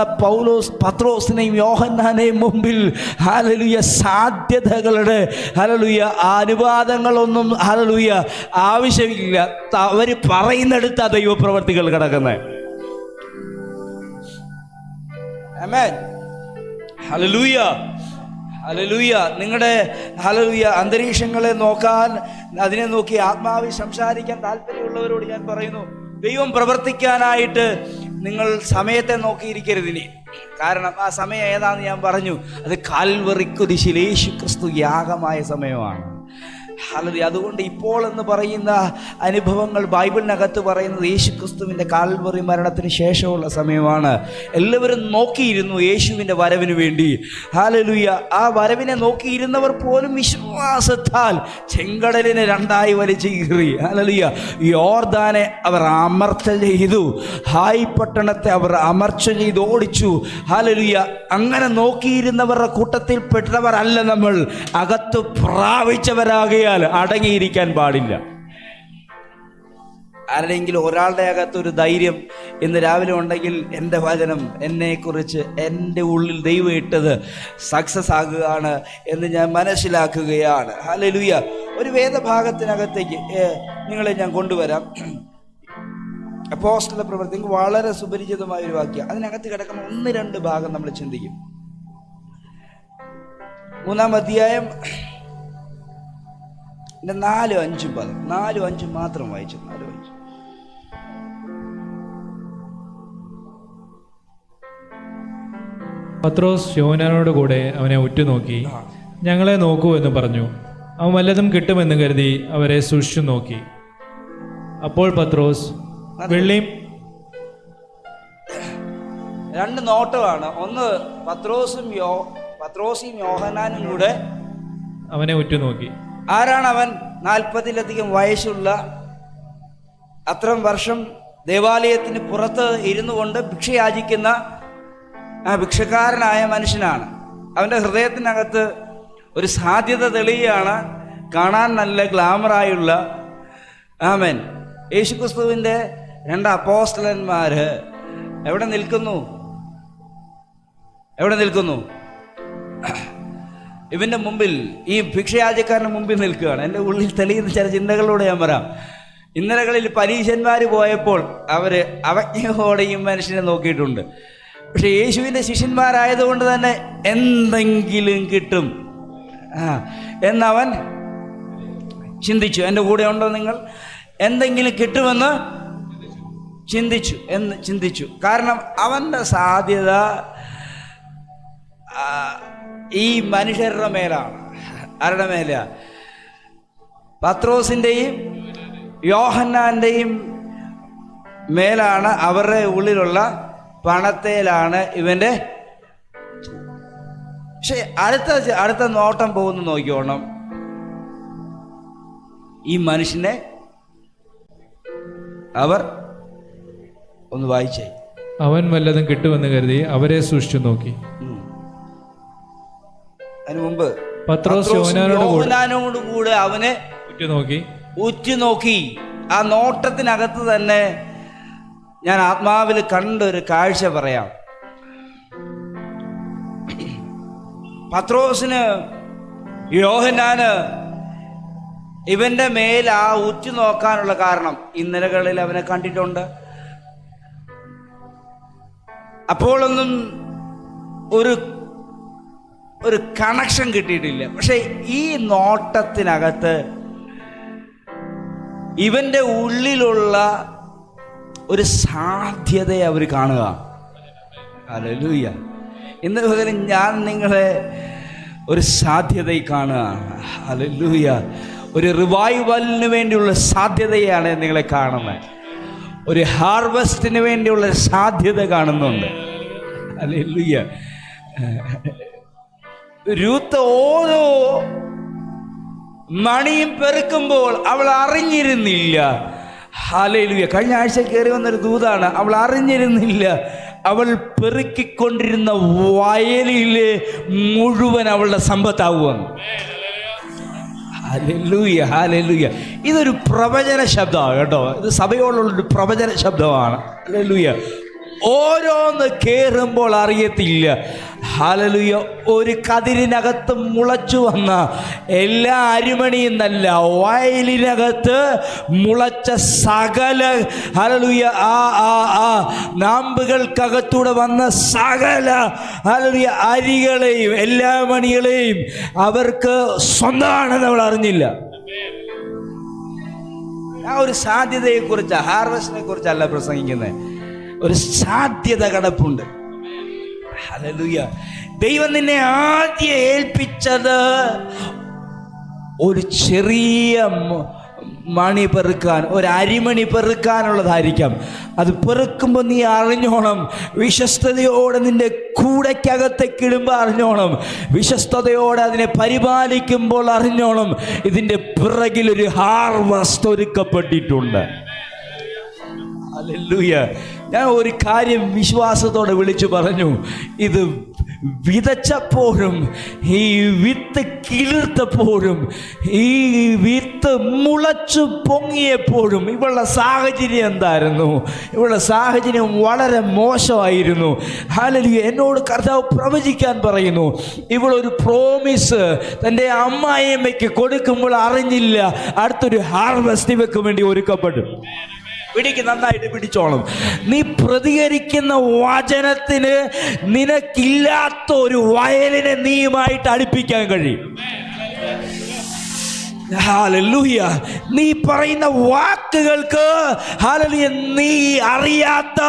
പത്രോസിനെയും യോഹന്നാനെയും മുമ്പിൽ ഹല്ലേലൂയ സാധ്യതകളുടെ ഹല്ലേലൂയ അനുവാദങ്ങളൊന്നും ഹല്ലേലൂയ ആവശ്യമില്ല. അവർ പറയുന്നിടത്ത് ദൈവപ്രവർത്തികൾ കിടക്കുന്നത്. ആമേൻ. ഹല്ലേലൂയ, ഹല്ലേലൂയ. നിങ്ങളുടെ ഹല്ലേലൂയ അന്തരീക്ഷങ്ങളെ നോക്കാൻ, അതിനെ നോക്കി ആത്മാവിൽ സംസാരിക്കാൻ താല്പര്യമുള്ളവരോട് ഞാൻ പറയുന്നു, ദൈവം പ്രവർത്തിക്കാനായിട്ട് നിങ്ങൾ സമയത്തെ നോക്കിയിരിക്കരുതിനി. കാരണം ആ സമയം ഏതാണെന്ന് ഞാൻ പറഞ്ഞു. അത് കാൽവറി കുരിശിൽ യേശു ക്രിസ്തു യാഗമായ സമയമാണ്. ഹല്ലേലൂയ. അതുകൊണ്ട് ഇപ്പോൾ എന്ന് പറയുന്ന അനുഭവങ്ങൾ ബൈബിളിനകത്ത് പറയുന്നത് യേശു ക്രിസ്തുവിൻ്റെ കാൽവറി മരണത്തിന് ശേഷമുള്ള സമയമാണ്. എല്ലാവരും നോക്കിയിരുന്നു യേശുവിൻ്റെ വരവിന് വേണ്ടി. ഹല്ലേലൂയ. ആ വരവിനെ നോക്കിയിരുന്നവർ പോലും വിശ്വാസത്താൽ ചെങ്കടലിനെ രണ്ടായി വലിച്ചു കീറി. ഹല്ലേലൂയ. യോർദാനെ അവർ അമർച്ച ചെയ്തു, ഹായ് പട്ടണത്തെ അവർ അമർച്ച ചെയ്ത് ഓടിച്ചു. ഹല്ലേലൂയ. അങ്ങനെ നോക്കിയിരുന്നവരുടെ കൂട്ടത്തിൽ പെട്ടവരല്ല നമ്മൾ. അകത്ത് പ്രാപിച്ചവരാകുക അടങ്ങിയിരിക്കാൻ പാടില്ല. ആരുടെയെങ്കിലും ഒരാളുടെ അകത്തൊരു ധൈര്യം ഇന്ന് രാവിലെ ഉണ്ടെങ്കിൽ എൻ്റെ വചനം എന്നെക്കുറിച്ച് എൻ്റെ ഉള്ളിൽ ദൈവം ഇട്ടത് സക്സസ് ആകുകയാണ് എന്ന് ഞാൻ മനസ്സിലാക്കുകയാണ്. ഹല്ലേലൂയ. ഒരു വേദഭാഗത്തിനകത്തേക്ക് നിങ്ങളെ ഞാൻ കൊണ്ടുവരാം. അപ്പോസ്തല പ്രവൃത്തി വളരെ സുപരിചിതമായ ഒരു വാക്യം. അതിനകത്ത് കിടക്കുന്ന 1-2 ഭാഗം നമ്മൾ ചിന്തിക്കും. 3-ാം അധ്യായം 4-5 പദം, 4-5 മാത്രം വായിച്ചു. 4-5. പത്രോസ് യോഹന്നാനോട് കൂടെ അവനെ ഉറ്റുനോക്കി, ഞങ്ങളെ നോക്കൂ എന്ന് പറഞ്ഞു. അവൻ വല്ലതും കിട്ടുമെന്ന് കരുതി അവരെ സൂക്ഷിച്ചു നോക്കി. അപ്പോൾ പത്രോസ് വെള്ളിയും 2 നോട്ടമാണ്. ഒന്ന് പത്രോസും യോഹന്നാനും കൂടെ അവനെ ഉറ്റുനോക്കി. ആരാണ് അവൻ? 40-ലധികം വയസ്സുള്ള, അത്രയും വർഷം ദേവാലയത്തിന് പുറത്ത് ഇരുന്നു കൊണ്ട് ഭിക്ഷയാചിക്കുന്ന ഭിക്ഷക്കാരനായ മനുഷ്യനാണ്. അവൻ്റെ ഹൃദയത്തിനകത്ത് ഒരു സാധ്യത തെളിയാണ്. കാണാൻ നല്ല ഗ്ലാമറായുള്ള ആമേൻ യേശുക്രിസ്തുവിൻ്റെ 2 അപ്പോസ്തലന്മാർ എവിടെ നിൽക്കുന്നു? ഇവൻ്റെ മുമ്പിൽ, ഈ ഭിക്ഷയാചക്കാരൻ്റെ മുമ്പിൽ നിൽക്കുകയാണ്. എൻ്റെ ഉള്ളിൽ തെളിയുന്ന ചില ചിന്തകളോട് ഞാൻ പറയാം. ഇന്നലകളിൽ പരീശന്മാർ പോയപ്പോൾ അവർ അവജ്ഞയോടെയും മനുഷ്യനെ നോക്കിയിട്ടുണ്ട്. പക്ഷെ യേശുവിൻ്റെ ശിഷ്യന്മാരായതുകൊണ്ട് തന്നെ എന്തെങ്കിലും കിട്ടും എന്നവൻ ചിന്തിച്ചു. എൻ്റെ കൂടെ ഉണ്ടോ നിങ്ങൾ? എന്തെങ്കിലും കിട്ടുമെന്ന് ചിന്തിച്ചു. കാരണം അവൻ്റെ സാധ്യത ഈ മനുഷ്യരുടെ മേലാണ്. ആരുടെ മേല? പത്രോസിൻ്റെയും യോഹന്നാൻ്റെയും മേലാണ്. അവരുടെ ഉള്ളിലുള്ള പണത്തേലാണ് ഇവൻ്റെ. പക്ഷെ അടുത്ത നോട്ടം പോകുന്നു. നോക്കിക്കോണം, ഈ മനുഷ്യനെ അവർ ഒന്ന് വായിച്ചേ. അവൻ വല്ലതും കിട്ടുമെന്ന് കരുതി അവരെ സൂക്ഷിച്ചു നോക്കി. അതിനു മുമ്പ് പത്രോസ് യോഹന്നാനോട് കൂടെ അവനെ ഉറ്റുനോക്കി. ആ നോട്ടത്തിനകത്ത് തന്നെ ഞാൻ ആത്മാവിൽ കണ്ടൊരു കാഴ്ച പറയാം. പത്രോസിന്, യോഹന്നാന് ഇവന്റെ മേൽ ആ ഉറ്റുനോക്കാനുള്ള കാരണം ഇന്നലകളിൽ അവനെ കണ്ടിട്ടുണ്ട്. അപ്പോഴൊന്നും ഒരു കണക്ഷൻ കിട്ടിയിട്ടില്ല. പക്ഷെ ഈ നോട്ടത്തിനകത്ത് ഇവന്റെ ഉള്ളിലുള്ള ഒരു സാധ്യതയെ അവർ കാണുക. ഹല്ലേലൂയ. ഇന്ന് പകരം ഞാൻ നിങ്ങളെ ഒരു സാധ്യതയിൽ കാണുകയാണ്. ഹല്ലേലൂയ. ഒരു റിവൈവലിന് വേണ്ടിയുള്ള സാധ്യതയാണ് നിങ്ങളെ കാണുന്നത്. ഒരു ഹാർവസ്റ്റിന് വേണ്ടിയുള്ള സാധ്യത കാണുന്നുണ്ട്. ഹല്ലേലൂയ. രൂത്ത് ഓരോ മണിയും പെറുക്കുമ്പോൾ അവൾ അറിഞ്ഞിരുന്നില്ല. ഹല്ലേലൂയ. കഴിഞ്ഞ ആഴ്ച കയറി വന്നൊരു ദൂതാണ്. അവൾ അറിഞ്ഞിരുന്നില്ല അവൾ പെറുക്കിക്കൊണ്ടിരുന്ന വയലില് മുഴുവൻ അവളുടെ സമ്പത്താവുമെന്ന്. Hallelujah, hallelujah. ഇതൊരു പ്രവചന ശബ്ദമാണ് കേട്ടോ. ഇത് സഭയോടുള്ളൊരു പ്രവചന ശബ്ദമാണ്. ഹല്ലേലൂയ. ഓരോന്ന് കയറുമ്പോൾ അറിയത്തില്ല. ഹല്ലേലൂയ. ഒരു കതിരിനകത്ത് മുളച്ചു വന്ന എല്ലാ അരിമണിയും നല്ല വയലിനകത്ത് മുളച്ച സകല ഹല്ലേലൂയ നാമ്പുകൾക്കകത്തൂടെ വന്ന സകല ഹല്ലേലൂയ അരികളെയും എല്ലാ മണികളെയും അവർക്ക് സ്വന്തമാണെന്ന് അവൾ അറിഞ്ഞില്ല. ആ ഒരു സാധ്യതയെക്കുറിച്ച്, ഹാർവസ്റ്റിനെ കുറിച്ചല്ല പ്രസംഗിക്കുന്നത്. ഒരു സാധ്യത കിടപ്പുണ്ട്. ഹല്ലേലൂയ. ദൈവം നിന്നെ ആദ്യം ഏൽപ്പിച്ചത് ഒരു ചെറിയ മണി പെറുക്കാൻ, ഒരു അരിമണി പെറുക്കാനുള്ളതായിരിക്കാം. അത് പെറുക്കുമ്പോൾ നീ അറിഞ്ഞോണം, വിശ്വസ്തയോടെ നിന്റെ കൂടയ്ക്കകത്തേക്ക് ഇടുമ്പോൾ അറിഞ്ഞോണം, വിശ്വസ്തയോടെ അതിനെ പരിപാലിക്കുമ്പോൾ അറിഞ്ഞോണം, ഇതിൻ്റെ പിറകിലൊരു ഹാർവസ്റ്റ് ഒരുക്കപ്പെട്ടിട്ടുണ്ട്. ഹല്ലേലൂയ. ഞാൻ ഒരു കാര്യം വിശ്വാസത്തോടെ വിളിച്ചു പറഞ്ഞു. ഇത് വിതച്ചപ്പോഴും ഈ വിത്ത് കിളിർത്തപ്പോഴും ഈ വിത്ത് മുളച്ചു പൊങ്ങിയപ്പോഴും ഇവളുടെ സാഹചര്യം എന്തായിരുന്നു? ഇവളുടെ സാഹചര്യം വളരെ മോശമായിരുന്നു. ഹല്ലേലൂയ. എന്നോട് കർത്താവ് പ്രവചിക്കാൻ പറയുന്നു. ഇവളൊരു പ്രോമിസ് തൻ്റെ അമ്മായിയമ്മയ്ക്ക് കൊടുക്കുമ്പോൾ അറിഞ്ഞില്ല അടുത്തൊരു ഹാർവസ്റ്റ് ഇവയ്ക്ക് വേണ്ടി ഒരുക്കപ്പെട്ടു. പിടിക്ക്, നന്നായിട്ട് പിടിച്ചോളും. നീ പ്രതികരിക്കുന്ന വചനത്തിന് നിനക്കില്ലാത്ത ഒരു വയലിനെ നീയുമായിട്ട് അടുപ്പിക്കാൻ കഴിയും. ഹല്ലേലൂയ. നീ പറയുന്ന വാക്കുകൾക്ക് ഹല്ലേലൂയ നീ അറിയാത്ത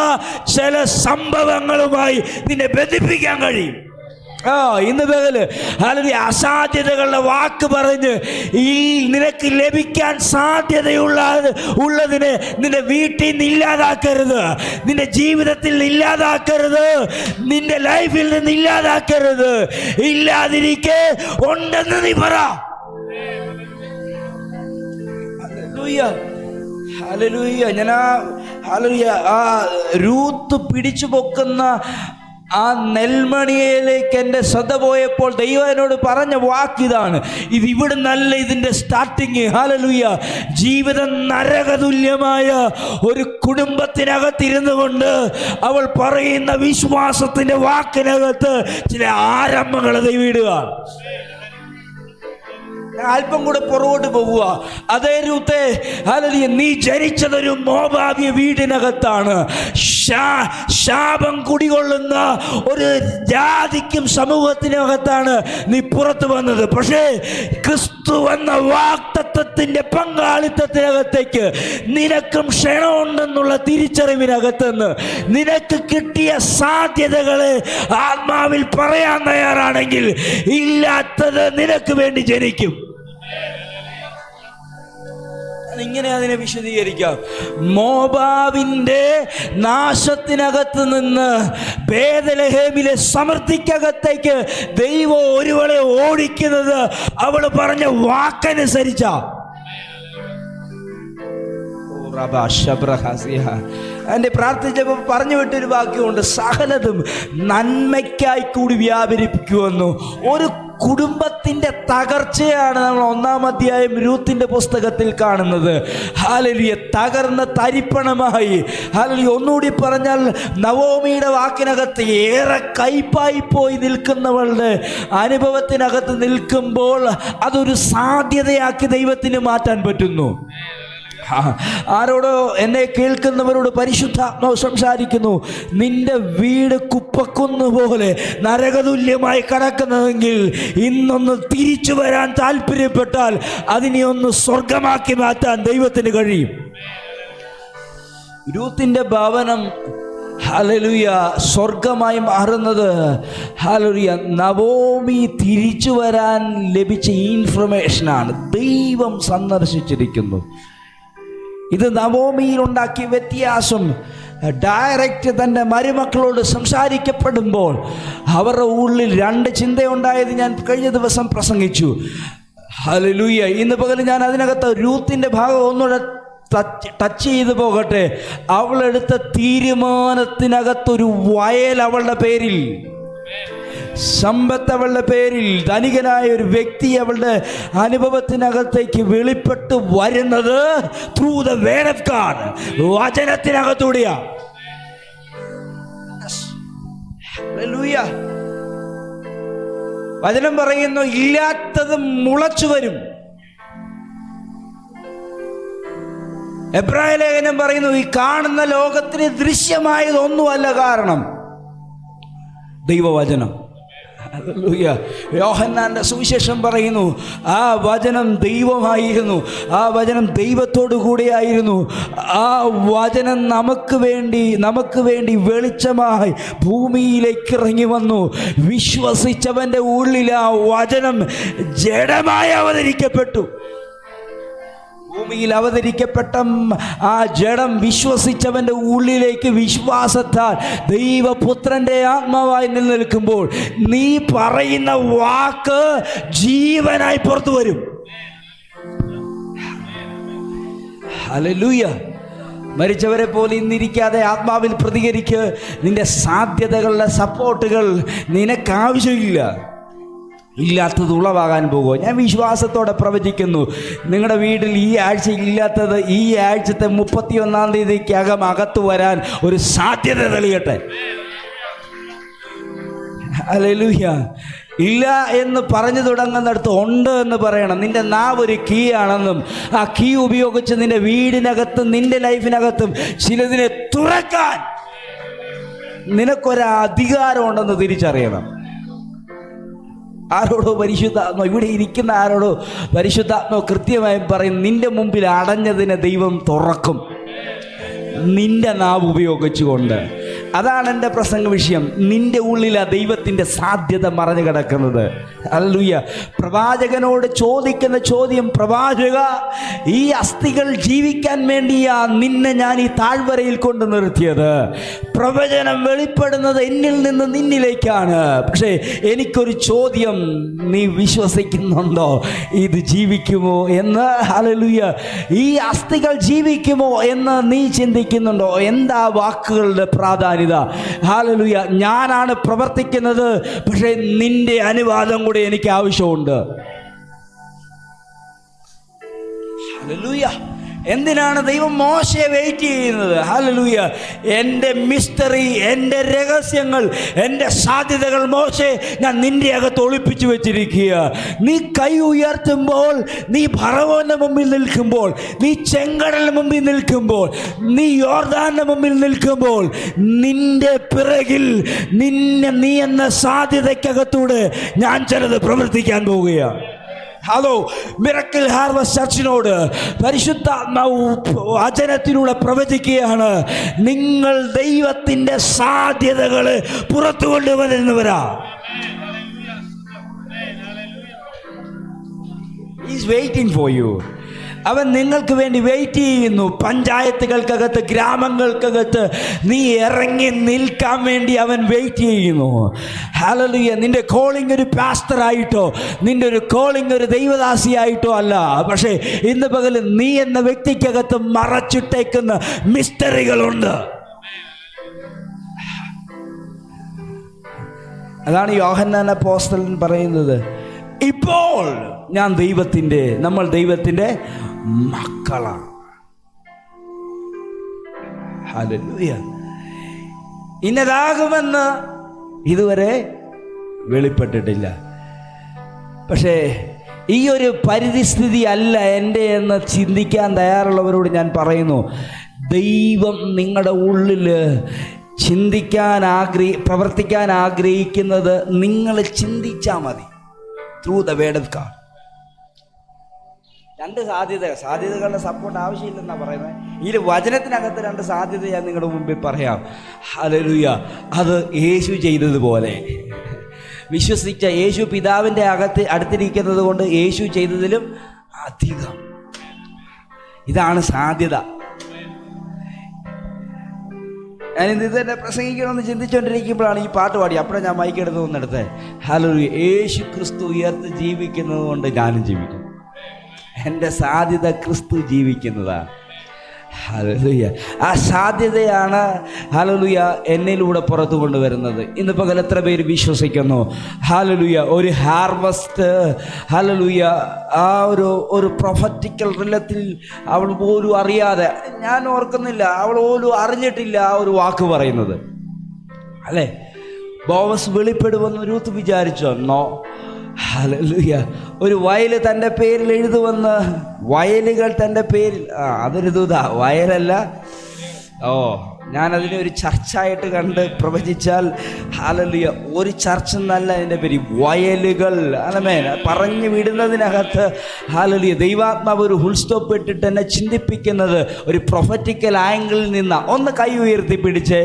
ചില സംഭവങ്ങളുമായി നിന്നെ ബന്ധിപ്പിക്കാൻ കഴിയും. ഇന്ന് പകല് അല്ലെങ്കിൽ അസാധ്യതകളുടെ വാക്ക് പറഞ്ഞ് ഈ നിനക്ക് ലഭിക്കാൻ സാധ്യതയുള്ളതിനെ നിന്റെ വീട്ടിൽ നിന്ന് ഇല്ലാതാക്കരുത്, നിന്റെ ജീവിതത്തിൽ നിന്ന് ഇല്ലാതാക്കരുത്, നിന്റെ ലൈഫിൽ നിന്ന് ഇല്ലാതാക്കരുത്. ഇല്ലാതിരിക്കെ ഉണ്ടെന്ന് നീ പറ. Hallelujah, hallelujah. ആ രൂത്ത് പിടിച്ചു പൊക്കുന്ന ആ നെൽമണിയിലേക്ക് എൻ്റെ ശ്രദ്ധ പോയപ്പോൾ ദൈവം എന്നോട് പറഞ്ഞ വാക്കിതാണ്. ഇത് ഇവിടെ നല്ല ഇതിൻ്റെ സ്റ്റാർട്ടിങ്. ഹല്ലേലൂയ. ജീവിതം നരകതുല്യമായ ഒരു കുടുംബത്തിനകത്തിരുന്നു കൊണ്ട് അവൾ പറയുന്ന വിശ്വാസത്തിൻ്റെ വാക്കിനകത്ത് ചില ആരംഭങ്ങൾ ദൈവം ഇടുക. അല്പം കൂടെ പുറകോട്ട് പോകുക. അതേ രൂത്തെ ഹല്ലേലൂയ, നീ ജനിച്ചതൊരു മോവാബ്യ വീടിനകത്താണ്. ശാപം കുടികൊള്ളുന്ന ഒരു ജാതിക്കും സമൂഹത്തിനകത്താണ് നീ പുറത്തു വന്നത്. പക്ഷേ ക്രിസ്തു എന്ന വാഗ്ദത്തത്തിന്റെ പങ്കാളിത്തത്തിനകത്തേക്ക് നിനക്കും ക്ഷണമുണ്ടെന്നുള്ള തിരിച്ചറിവിനകത്തുനിന്ന് നിനക്ക് കിട്ടിയ സാധ്യതകളെ ആത്മാവിൽ പറയാൻ തയ്യാറാണെങ്കിൽ ഇല്ലാത്തത് നിനക്ക് വേണ്ടി ജനിക്കും. ഇങ്ങനെ അതിനെ വിശദീകരിക്കാം. മോവാബിന്റെ നാശത്തിനകത്ത് നിന്ന് ബേത്ലഹേമിലെ സമൃദ്ധിക്കകത്തേക്ക് ദൈവം ഒരുവളെ ഓടിക്കുന്നത് അവൾ പറഞ്ഞ വാക്കനുസരിച്ചാ. എന്റെ പ്രാർത്ഥിച്ചപ്പോൾ പറഞ്ഞു വിട്ടൊരു വാക്യമുണ്ട്, സകലതും നന്മയ്ക്കായി കൂടി വ്യാപരിപ്പിക്കുമെന്നു. ഒരു കുടുംബത്തിന്റെ തകർച്ചയാണ് നമ്മൾ 1-ാം അധ്യായം രൂത്തിന്റെ പുസ്തകത്തിൽ കാണുന്നത്. ഹല്ലേലൂയ. തകർന്ന തരിപ്പണമായി. ഹല്ലേലൂയ. ഒന്നുകൂടി പറഞ്ഞാൽ നവോമിയുടെ വാക്കിനകത്ത് ഏറെ കയ്പായി പോയി നിൽക്കുന്നവളുടെ അനുഭവത്തിനകത്ത് നിൽക്കുമ്പോൾ അതൊരു സാധ്യതയാക്കി ദൈവത്തിന് മാറ്റാൻ പറ്റുന്നു. ആരോടോ എന്നെ കേൾക്കുന്നവരോട് പരിശുദ്ധാത്മാവ് സംസാരിക്കുന്നു. നിന്റെ വീട് കുപ്പക്കുന്ന് പോലെ നരകതുല്യമായി കിടക്കുന്നതെങ്കിൽ ഇന്നൊന്ന് തിരിച്ചു വരാൻ താല്പര്യപ്പെട്ടാൽ അതിനെ ഒന്ന് സ്വർഗമാക്കി മാറ്റാൻ ദൈവത്തിന് കഴിയും. രൂത്തിന്റെ ഭവനം ഹല്ലേലൂയ സ്വർഗമായി മാറുന്നത്. ഹല്ലേലൂയ നവോമി തിരിച്ചു വരാൻ ലഭിച്ച ഇൻഫർമേഷനാണ്. ദൈവം സന്ദർശിച്ചിരിക്കുന്നു. ഇത് നവോമിയിൽ ഉണ്ടാക്കിയ വ്യത്യാസം. ഡയറക്റ്റ് തൻ്റെ മരുമക്കളോട് സംസാരിക്കപ്പെടുമ്പോൾ അവരുടെ ഉള്ളിൽ രണ്ട് ചിന്തയുണ്ടായത് ഞാൻ കഴിഞ്ഞ ദിവസം പ്രസംഗിച്ചു. ഹല്ലേലൂയ. ഇന്ന് പകൽ ഞാൻ അതിനകത്ത് രൂത്തിൻ്റെ ഭാഗം ഒന്നുകൂടെ ടച്ച് ചെയ്ത് പോകട്ടെ. അവളെടുത്ത തീരുമാനത്തിനകത്തൊരു വയൽ അവളുടെ പേരിൽ, സമ്പത്ത് അവളുടെ പേരിൽ, ധനികനായ ഒരു വ്യക്തി അവളുടെ അനുഭവത്തിനകത്തേക്ക് വെളിപ്പെട്ട് വരുന്നത് through the word of God, വചനത്തിനകത്തൂടെയാ. ഹല്ലേലൂയ. വചനം പറയുന്നു ഇല്ലാത്തത് മുളച്ചു വരും. എബ്രായ ലേഖനം പറയുന്നു ഈ കാണുന്ന ലോകത്തിന് ദൃശ്യമായതൊന്നുമല്ല കാരണം ദൈവവചനം. ഹല്ലേലൂയ. യോഹന്നാന്റെ സുവിശേഷം പറയുന്നു ആ വചനം ദൈവമായിരുന്നു, ആ വചനം ദൈവത്തോടു കൂടിയായിരുന്നു, ആ വചനം നമുക്ക് വേണ്ടി വെളിച്ചമായി ഭൂമിയിലേക്ക് ഇറങ്ങി വന്നു. വിശ്വസിച്ചവൻ്റെ ഉള്ളിൽ ആ വചനം ജഡമായി അവതരിക്കപ്പെട്ടു. ഭൂമിയിൽ അവതരിക്കപ്പെട്ട ആ ജഡം വിശ്വസിച്ചവൻ്റെ ഉള്ളിലേക്ക് വിശ്വാസത്താൽ ദൈവപുത്രൻ്റെ ആത്മാവായി നിലനിൽക്കുമ്പോൾ നീ പറയുന്ന വാക്ക് ജീവനായി പുറത്തു വരും. ഹല്ലേലൂയ. മരിച്ചവരെ പോലെ ഇന്നിരിക്കാതെ ആത്മാവിൽ പ്രതികരിക്ക്. നിന്റെ സാധ്യതകളുടെ സപ്പോർട്ടുകൾ നിനക്കാവശ്യമില്ല. ഇല്ലാത്തത് ഉളവാകാൻ പോകുമോ? ഞാൻ വിശ്വാസത്തോടെ പ്രവചിക്കുന്നു, നിങ്ങളുടെ വീട്ടിൽ ഈ ആഴ്ച ഇല്ലാത്തത് ഈ ആഴ്ചത്തെ 31-ാം തീയതിക്കകം അകത്ത് വരാൻ ഒരു സാധ്യത തെളിയട്ടെ. ഹല്ലേലൂയ. ഇല്ല എന്ന് പറഞ്ഞു തുടങ്ങുന്നിടത്ത് ഉണ്ട് എന്ന് പറയണം. നിന്റെ നാവ് ഒരു കീ ആണെന്നും ആ കീ ഉപയോഗിച്ച് നിന്റെ വീടിനകത്തും നിന്റെ ലൈഫിനകത്തും ചിലതിനെ തുറക്കാൻ നിനക്കൊരു അധികാരമുണ്ടെന്ന് തിരിച്ചറിയണം. ആരോടോ പരിശുദ്ധാത്മ, ഇവിടെ ഇരിക്കുന്ന ആരോടോ പരിശുദ്ധാത്മ കൃത്യമായും പറയും, നിന്റെ മുമ്പിൽ അടഞ്ഞതിനെ ദൈവം തുറക്കും നിന്റെ നാവ് ഉപയോഗിച്ചുകൊണ്ട്. അതാണ് എൻ്റെ പ്രസംഗ വിഷയം. നിന്റെ ഉള്ളിൽ ആ ദൈവത്തിൻ്റെ സാധ്യത മറഞ്ഞു കിടക്കുന്നത്. ഹല്ലേലൂയ. പ്രവാചകനോട് ചോദിക്കുന്ന ചോദ്യം, പ്രവാചക, ഈ അസ്ഥികൾ ജീവിക്കാൻ വേണ്ടിയാ നിന്നെ ഞാൻ ഈ താഴ്വരയിൽ കൊണ്ട് നിർത്തിയത്. പ്രവചനം വെളിപ്പെടുന്നത് എന്നിൽ നിന്ന് നിന്നിലേക്കാണ്. പക്ഷേ എനിക്കൊരു ചോദ്യം, നീ വിശ്വസിക്കുന്നുണ്ടോ ഇത് ജീവിക്കുമോ എന്ന്? ഹല്ലേലൂയ. ഈ അസ്ഥികൾ ജീവിക്കുമോ എന്ന് നീ ചിന്തിക്കുന്നുണ്ടോ? എന്താ വാക്കുകളുടെ പ്രാധാന്യത? ഹല്ലേലൂയ. ഞാനാണ് പ്രവർത്തിക്കുന്നത്, പക്ഷേ നിന്റെ അനുവാദം കൂടെ എനിക്ക് ആവശ്യമുണ്ട്. ഹല്ലേലൂയ. എന്തിനാണ് ദൈവം മോശയെ വെയിറ്റ് ചെയ്യുന്നത്? ഹല്ലേലൂയ. എൻ്റെ മിസ്റ്ററി, എൻ്റെ രഹസ്യങ്ങൾ, എൻ്റെ സാധ്യതകൾ മോശെ ഞാൻ നിന്റെ അകത്ത് ഒളിപ്പിച്ചു വെച്ചിരിക്കുക. നീ കൈ ഉയർത്തുമ്പോൾ, നീ ഫറവോന്റെ മുമ്പിൽ നിൽക്കുമ്പോൾ, നീ ചെങ്കടലിന് മുമ്പിൽ നിൽക്കുമ്പോൾ, നീ യോർദാന്റെ മുമ്പിൽ നിൽക്കുമ്പോൾ, നിന്റെ പിറകിൽ നീ എന്ന സാധ്യതയ്ക്കകത്തൂടെ ഞാൻ ചിലത് പ്രവർത്തിക്കാൻ പോവുകയാണ്. ഹലോ, മിറക്കിൾ ഹാർവസ്റ്റ് ചർച്ചിനോട് പരിശുദ്ധാത്മാവ് വചനത്തിലൂടെ പ്രവചിക്കുകയാണ്, നിങ്ങൾ ദൈവത്തിൻ്റെ സാധ്യതകൾ പുറത്തു കൊണ്ടുവരുന്നവരാ. He's waiting for you. അവൻ നിങ്ങൾക്ക് വേണ്ടി വെയിറ്റ് ചെയ്യുന്നു. പഞ്ചായത്തുകൾക്കകത്ത്, ഗ്രാമങ്ങൾക്കകത്ത് നീ ഇറങ്ങി നിൽക്കാൻ വേണ്ടി അവൻ വെയിറ്റ് ചെയ്യുന്നു. ഹല്ലേലൂയ. നിന്റെ കോളിംഗ് ഒരു പാസ്റ്ററായിട്ടോ, നിന്റെ ഒരു കോളിംഗ് ഒരു ദൈവദാസിയായിട്ടോ അല്ല, പക്ഷേ ഇന്ന് പകൽ നീ എന്ന വ്യക്തിക്കകത്ത് മറച്ചിട്ടേക്കുന്ന മിസ്റ്ററികളുണ്ട്. അതാണ് യോഹന്നാൻ അപ്പോസ്തലൻ പറയുന്നത്, ഇപ്പോൾ നമ്മൾ ദൈവത്തിൻ്റെ മക്കളാണ്. ഹല്ലേലൂയ. ഇന്നതാകുമെന്ന് ഇതുവരെ വെളിപ്പെട്ടിട്ടില്ല. പക്ഷേ ഈ ഒരു പരിസ്ഥിതി അല്ല എൻ്റെ എന്ന് ചിന്തിക്കാൻ തയ്യാറുള്ളവരോട് ഞാൻ പറയുന്നു, ദൈവം നിങ്ങളുടെ ഉള്ളിൽ പ്രവർത്തിക്കാൻ ആഗ്രഹിക്കുന്നത് നിങ്ങൾ ചിന്തിച്ചാൽ മതി. Through the word of God. രണ്ട് സാധ്യതകളുടെ സപ്പോർട്ട് ആവശ്യമില്ലെന്നാണ് പറയുന്നത്. ഈ വചനത്തിനകത്ത് രണ്ട് സാധ്യത ഞാൻ നിങ്ങളുടെ മുമ്പിൽ പറയാം. ഹല്ലേലൂയ. അത് യേശു ചെയ്തതുപോലെ വിശ്വസിച്ച യേശു പിതാവിൻ്റെ അടുത്തിരിക്കുന്നത് കൊണ്ട് യേശു ചെയ്തതിലും അധികം. ഇതാണ് സാധ്യത. ഞാൻ ഇത് തന്നെ പ്രസംഗിക്കണമെന്ന് ചിന്തിച്ചുകൊണ്ടിരിക്കുമ്പോഴാണ് ഈ പാട്ട് പാടി. അപ്പോഴാണ് ഞാൻ മൈക്കെടുത്ത് വന്നെടുത്തത്. ഹല്ലേലൂയ. യേശു ക്രിസ്തു ഉയർത്ത് ജീവിക്കുന്നത് കൊണ്ട് ഞാനും ജീവിക്കും. എൻ്റെ സാധ്യത ക്രിസ്തു ജീവിക്കുന്നതാണ്. ഹല്ലേലൂയ. ആ സാധ്യതയാണ് ഹല്ലേലൂയ എന്നിലൂടെ പുറത്തു കൊണ്ടുവരുന്നത്. ഇന്ന് പകൽ എത്ര പേര് വിശ്വസിക്കുന്നു? ഹല്ലേലൂയ. ഒരു ഹാർവസ്റ്റ് ഹല്ലേലൂയ ആ ഒരു പ്രൊഫറ്റിക്കൽ റിലത്തിൽ അവൾ പോലും അറിയാതെ, ഞാൻ ഓർക്കുന്നില്ല, അവൾ പോലും അറിഞ്ഞിട്ടില്ല ആ ഒരു വാക്ക് പറയുന്നത്, അല്ലേ? ബോവസ് വെളിപ്പെടുമെന്ന് രൂത്ത് വിചാരിച്ചോ? നോ. ഹല്ലേലൂയ. ഒരു വയൽ തൻ്റെ പേരിൽ എഴുതുമെന്ന്, വയലുകൾ തൻ്റെ പേരിൽ, അതൊരു ദൂത, വയലല്ല. ഞാനതിനെ ഒരു ചർച്ചായിട്ട് കണ്ട് പ്രവചിച്ചാൽ ഹല്ലേലൂയ, ഒരു ചർച്ച എന്നല്ല അതിൻ്റെ പേര്, വയലുകൾ. ആമേൻ. പറഞ്ഞു വിടുന്നതിനകത്ത് ഹല്ലേലൂയ ദൈവാത്മാവ് ഒരു ഫുൾ സ്റ്റോപ്പ് ഇട്ടിട്ട് എന്നെ ചിന്തിപ്പിക്കുന്നത് ഒരു പ്രൊഫറ്റിക്കൽ ആംഗിളിൽ നിന്ന്. ഒന്ന് കൈ ഉയർത്തി പിടിച്ച്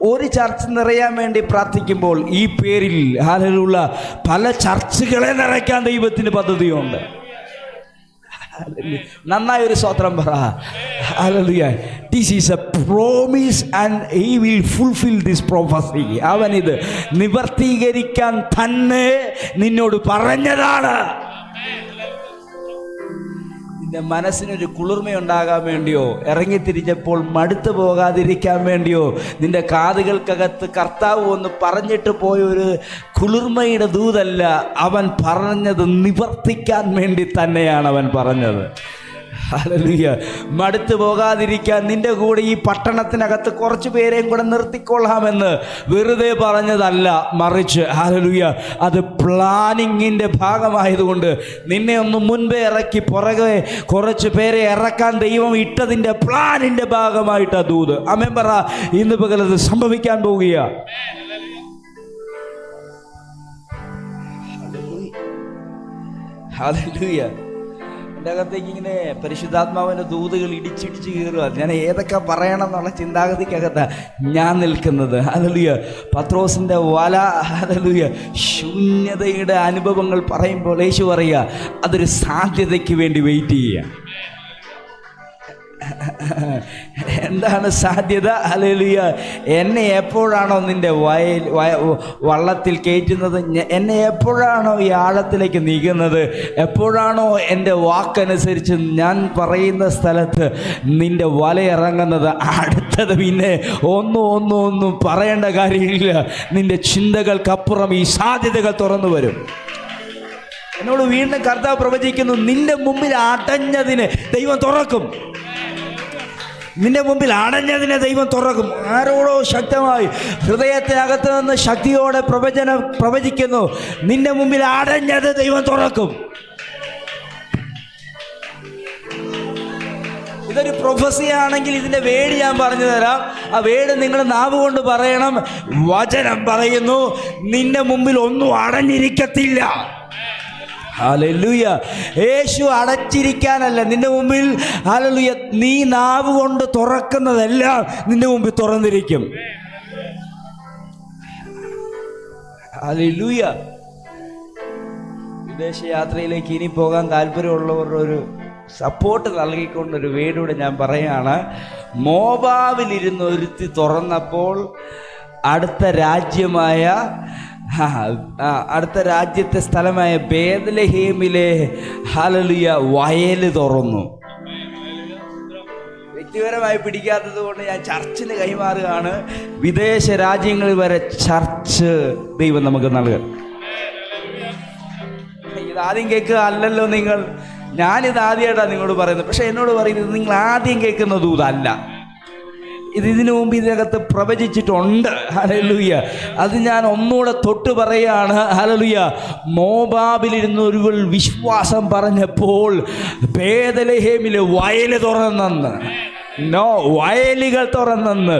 ഒരു ചർച്ച നിറയാൻ വേണ്ടി പ്രാർത്ഥിക്കുമ്പോൾ ഈ പേരിൽ ഹല്ലേലൂയ പല ചർച്ചുകളെ നിറയ്ക്കാൻ ദൈവത്തിന് പദ്ധതിയുണ്ട്. നന്നായി ഒരു സ്തോത്രം പറ. Hallelujah. This is A promise and he will fulfil this prophecy. അവൻ ഇത് നിവർത്തീകരിക്കാൻ തന്നെ നിന്നോട് പറഞ്ഞതാണ്. നിന്റെ മനസ്സിനൊരു കുളിർമയുണ്ടാകാൻ വേണ്ടിയോ, ഇറങ്ങിത്തിരിച്ചപ്പോൾ മടുത്തു പോകാതിരിക്കാൻ വേണ്ടിയോ, നിന്റെ കാതുകൾക്കകത്ത് കർത്താവ് ഒന്ന് പറഞ്ഞിട്ട് പോയ ഒരു കുളിർമയുടെ ദൂതല്ല. അവൻ പറഞ്ഞത് നിവർത്തിക്കാൻ വേണ്ടി തന്നെയാണ് അവൻ പറഞ്ഞത്. ഹല്ലേലൂയ. മടുത്തു പോകാതിരിക്കാൻ നിന്റെ കൂടെ ഈ പട്ടണത്തിനകത്ത് കുറച്ച് പേരെയും കൂടെ നിർത്തിക്കൊള്ളാമെന്ന് വെറുതെ പറഞ്ഞതല്ല, മറിച്ച് ഹല്ലേലൂയ അത് പ്ലാനിങ്ങിൻ്റെ ഭാഗമായതുകൊണ്ട് നിന്നെ ഒന്ന് മുൻപേ ഇറക്കി പുറകെ കുറച്ച് പേരെ ഇറക്കാൻ ദൈവം ഇട്ടതിൻ്റെ പ്ലാനിൻ്റെ ഭാഗമായിട്ടാ ദൂത്. ആമേൻ പറ. ഇന്ന് പകലത് സംഭവിക്കാൻ പോവുകയാണ്. ഹല്ലേലൂയ. എൻ്റെ അകത്തേക്ക് ഇങ്ങനെ പരിശുദ്ധാത്മാവിൻ്റെ ദൂതുകൾ ഇടിച്ചിടിച്ച് കയറുക. ഞാൻ ഏതൊക്കെ പറയണം എന്നുള്ള ചിന്താഗതിക്കകത്ത് ഞാൻ നിൽക്കുന്നത്. ഹല്ലേലൂയ. പത്രോസിൻ്റെ വല, ഹല്ലേലൂയ, ശൂന്യതയുടെ അനുഭവങ്ങൾ പറയുമ്പോൾ യേശു പറയുക അതൊരു സാധ്യതയ്ക്ക് വേണ്ടി വെയിറ്റ് ചെയ്യുക. എന്താണ് സാധ്യത? ഹല്ലേലൂയ. എന്നെ എപ്പോഴാണോ നിൻ്റെ വള്ളത്തിൽ കയറ്റുന്നത്, എന്നെ എപ്പോഴാണോ ഈ ആഴത്തിലേക്ക് നീക്കുന്നത്, എപ്പോഴാണോ എൻ്റെ വാക്കനുസരിച്ച് ഞാൻ പറയുന്ന സ്ഥലത്ത് നിൻ്റെ വല ഇറങ്ങുന്നത്, അടുത്തത് പിന്നെ ഒന്നും പറയേണ്ട കാര്യമില്ല. നിൻ്റെ ചിന്തകൾക്കപ്പുറം ഈ സാധ്യതകൾ തുറന്നു വരും. എന്നോട് വീണ്ടും കർത്താവ് പ്രവചിക്കുന്നു, നിന്റെ മുമ്പിൽ അടഞ്ഞതിന് ദൈവം തുറക്കും. നിന്റെ മുമ്പിൽ അടഞ്ഞതിനെ ദൈവം തുറക്കും. ആരോടോ ശക്തമായി ഹൃദയത്തിനകത്ത് നിന്ന് ശക്തിയോടെ പ്രവചിക്കുന്നു, നിന്റെ മുമ്പിൽ അടഞ്ഞത് ദൈവം തുറക്കും. ഇതൊരു പ്രൊഫസിയാണെങ്കിൽ ഇതിൻ്റെ വേട് ഞാൻ പറഞ്ഞു തരാം. ആ വേട് നിങ്ങൾ നാവ് കൊണ്ട് പറയണം. വചനം പറയുന്നു, നിന്റെ മുമ്പിൽ ഒന്നും അടഞ്ഞിരിക്കത്തില്ല. ഹല്ലേലൂയ. യേശു അടച്ചിരിക്കാനല്ല നിന്റെ മുമ്പിൽ. ഹല്ലേലൂയ. നീ നാവ് കൊണ്ട് തുറക്കുന്നതെല്ലാം നിന്റെ മുമ്പിൽ തുറന്നിരിക്കും. ഹല്ലേലൂയ. വിദേശയാത്രയിലേക്ക് ഇനി പോകാൻ താല്പര്യമുള്ളവരുടെ ഒരു സപ്പോർട്ട് നൽകിക്കൊണ്ടൊരു വേടൂടെ ഞാൻ പറയുകയാണ്. മോവാബിലിരുന്ന് ഒരുത്തി തുറന്നപ്പോൾ അടുത്ത രാജ്യത്തെ സ്ഥലമായ ബേത്ലഹേമിലെ ഹല്ലേലൂയ വയല് തുറന്നു. വ്യക്തിപരമായി പിടിക്കാത്തത് കൊണ്ട് ഞാൻ ചർച്ചിന് കൈമാറുകയാണ്. വിദേശ രാജ്യങ്ങളിൽ വരെ ചർച്ച് ദൈവം നമുക്ക് നൽകും. ഇതാദ്യം കേൾക്കുക അല്ലല്ലോ നിങ്ങൾ. ഞാനിത് ആദ്യമായിട്ടാണ് നിങ്ങളോട് പറയുന്നത്. പക്ഷെ എന്നോട് പറയുന്നത് നിങ്ങൾ ആദ്യം കേൾക്കുന്ന ദൂതല്ല. ഇതിനു മുമ്പ് ഇതിനകത്ത് പ്രവചിച്ചിട്ടുണ്ട്. ഹല്ലേലൂയ. അത് ഞാൻ ഒന്നുകൂടെ തൊട്ട് പറയുകയാണ്. ഹല്ലേലൂയ. മോവാബിലിരുന്ന് ഒരു വിശ്വാസം പറഞ്ഞപ്പോൾ ബേത്ലഹേമിലെ വയല് തുറന്നെന്ന്. വയലുകൾ തുറന്നെന്ന്.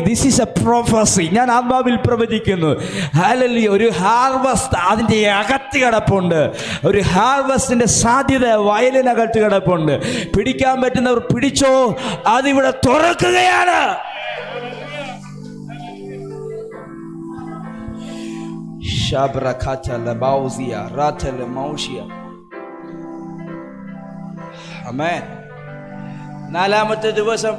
This is a prophecy. ഞാൻ ആത്മാവിൽ പ്രവചിക്കുന്നു. ഹല്ലേലൂയ. ഒരു ഹാർവസ്റ്റ് അതിൻ്റെ അകത്ത് കിടപ്പുണ്ട്. ഒരു ഹാർവസ്റ്റിൻ്റെ സാധ്യത വയലിനകത്ത് കിടപ്പുണ്ട്. പിടിക്കാൻ പറ്റുന്നവർ പിടിച്ചോ, അതിവിടെ തുറക്കുകയാണ്. ആമേൻ. 4-ാമത്തെ ദിവസം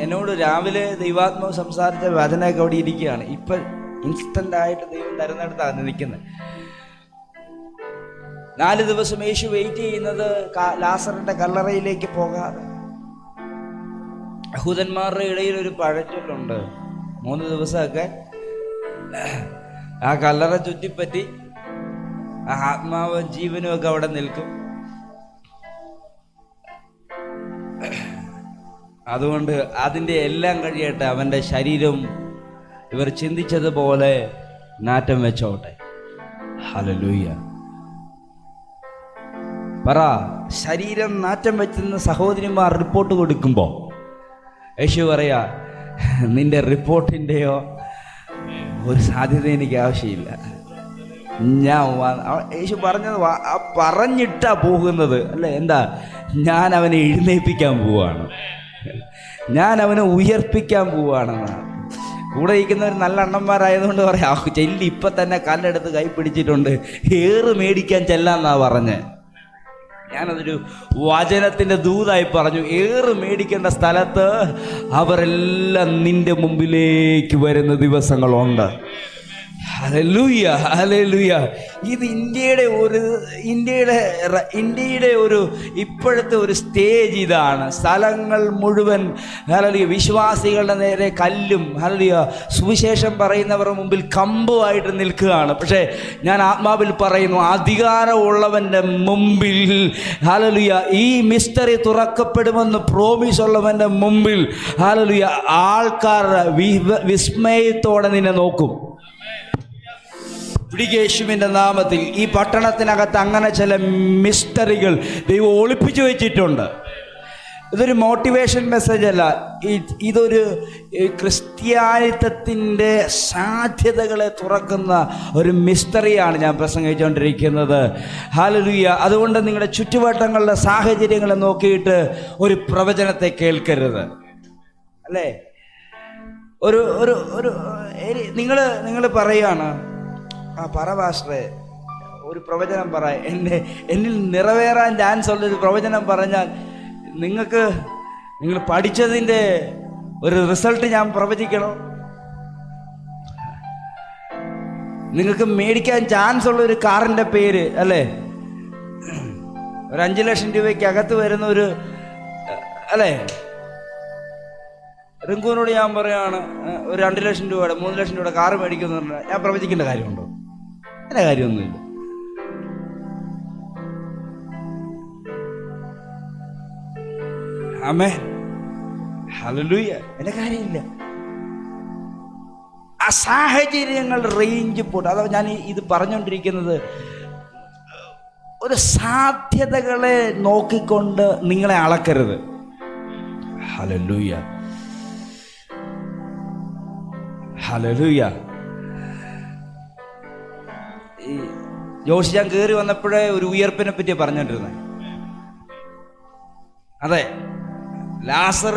എന്നോട് രാവിലെ ദൈവാത്മാവ് സംസാരിച്ച വചനമൊക്കെ അവിടെ ഇരിക്കുകയാണ്. ഇപ്പം ഇൻസ്റ്റന്റ് ആയിട്ട് ദൈവം തരുന്നിടത്താണ് നിൽക്കുന്നത്. 4 ദിവസം യേശു വെയിറ്റ് ചെയ്യുന്നത് ലാസറിന്റെ കല്ലറയിലേക്ക് പോകാതെ. യഹൂദന്മാരുടെ ഇടയിൽ ഒരു പഴഞ്ചൊല്ലുണ്ട്, 3 ദിവസമൊക്കെ ആ കല്ലറ ചുറ്റിപ്പറ്റി ആ ആത്മാവും ജീവനും ഒക്കെ അവിടെ നിൽക്കും. അതുകൊണ്ട് അതിൻ്റെ എല്ലാം കഴിയട്ടെ, അവൻ്റെ ശരീരം ഇവർ ചിന്തിച്ചതുപോലെ നാറ്റം വെച്ചോട്ടെ. ഹല്ലേലൂയ. പറ, ശരീരം നാറ്റം വെച്ചെന്ന് സഹോദരിമാർ റിപ്പോർട്ട് കൊടുക്കുമ്പോൾ യേശു പറയാ, നിന്റെ റിപ്പോർട്ടിൻ്റെയോ ഒരു സാധ്യത എനിക്ക് ആവശ്യമില്ല. യേശു പറഞ്ഞത് പറഞ്ഞിട്ടാ പോകുന്നത് അല്ലേ? എന്താ? ഞാൻ അവനെ എഴുന്നേൽപ്പിക്കാൻ പോവാണ്, ഞാൻ അവനെ ഉയർപ്പിക്കാൻ പോവാണെന്നാണ്. കൂടെ ഇരിക്കുന്നവർ നല്ല അണ്ണന്മാരായതുകൊണ്ട് പറയാം, ചെല്ലി ഇപ്പം തന്നെ കല്ലെടുത്ത് കൈ പിടിച്ചിട്ടുണ്ട്, ഏറ് മേടിക്കാൻ ചെല്ലാന്നാ പറഞ്ഞ്. ഞാനതൊരു വചനത്തിൻ്റെ ദൂതായി പറഞ്ഞു. ഏറ് മേടിക്കേണ്ട സ്ഥലത്ത് അവരെല്ലാം നിന്റെ മുമ്പിലേക്ക് വരുന്ന ദിവസങ്ങളുണ്ട്. Hallelujah, hallelujah. ഇത് ഇന്ത്യയുടെ ഒരു ഇപ്പോഴത്തെ ഒരു സ്റ്റേജ് ഇതാണ്. സ്ഥലങ്ങൾ മുഴുവൻ ഹല്ലേലൂയ വിശ്വാസികളുടെ നേരെ കല്ലും ഹല്ലേലൂയ സുവിശേഷം പറയുന്നവരുടെ മുമ്പിൽ കമ്പുമായിട്ട് നിൽക്കുകയാണ്. പക്ഷേ ഞാൻ ആത്മാവിൽ പറയുന്നു, അധികാരമുള്ളവൻ്റെ മുമ്പിൽ ഹല്ലേലൂയ ഈ മിസ്റ്ററി തുറക്കപ്പെടുമെന്ന് പ്രോമിസ് ഉള്ളവൻ്റെ മുമ്പിൽ ഹല്ലേലൂയ ആൾക്കാർ വിസ്മയത്തോടെ നിന്നെ നോക്കും. യേശുവിൻ്റെ നാമത്തിൽ ഈ പട്ടണത്തിനകത്ത് അങ്ങനെ ചില മിസ്റ്ററികൾ ദൈവം ഒളിപ്പിച്ചു വെച്ചിട്ടുണ്ട്. ഇതൊരു മോട്ടിവേഷൻ മെസ്സേജ് അല്ല, ഇതൊരു ക്രിസ്ത്യാനിത്വത്തിൻ്റെ സാധ്യതകളെ തുറക്കുന്ന ഒരു മിസ്റ്ററിയാണ് ഞാൻ പ്രസംഗിച്ചുകൊണ്ടിരിക്കുന്നത്. ഹല്ലേലൂയ. അതുകൊണ്ട് നിങ്ങളുടെ ചുറ്റുവട്ടങ്ങളുടെ സാഹചര്യങ്ങളെ നോക്കിയിട്ട് ഒരു പ്രവചനത്തെ കേൾക്കരുത്, അല്ലേ? ഒരു ഒരു ഒരു നിങ്ങൾ പറയുകയാണ്, പറ പാസ്റ്ററെ, ഒരു പ്രവചനം പറ, എന്നിൽ നിറവേറാൻ ചാൻസ് ഉള്ളൊരു പ്രവചനം പറഞ്ഞാൽ നിങ്ങൾ പഠിച്ചതിൻ്റെ ഒരു റിസൾട്ട് ഞാൻ പ്രവചിക്കണോ? നിങ്ങൾക്ക് മേടിക്കാൻ ചാൻസ് ഉള്ള ഒരു കാറിൻ്റെ പേര്, അല്ലേ? ഒരു 5 ലക്ഷം രൂപയ്ക്ക് അകത്ത് വരുന്ന ഒരു, അല്ലേ? റിങ്കുവിനോട് ഞാൻ പറയുകയാണ്, ഒരു 2 ലക്ഷം രൂപയുടെ 3 ലക്ഷം രൂപയുടെ കാറ് മേടിക്കുന്നു പറഞ്ഞാൽ ഞാൻ പ്രവചിക്കേണ്ട കാര്യമുണ്ടോ? എൻ്റെ കാര്യമൊന്നുമില്ല. ആമേൻ, ഹല്ലേലൂയ. എൻ്റെ കാര്യമില്ല. ആ സാഹചര്യങ്ങൾ റേഞ്ച് പോട്ട്. അതാ ഞാൻ ഇത് പറഞ്ഞുകൊണ്ടിരിക്കുന്നത്. ഒരു സാധ്യതകളെ നോക്കിക്കൊണ്ട് നിങ്ങളെ അളക്കരുത്. Hallelujah, hallelujah. ഈ ജോഷിയാൻ കയറി വന്നപ്പോഴേ ഒരു ഉയർപ്പിനെ പറ്റി പറഞ്ഞുകൊണ്ടിരുന്നത്. അതെ, ലാസർ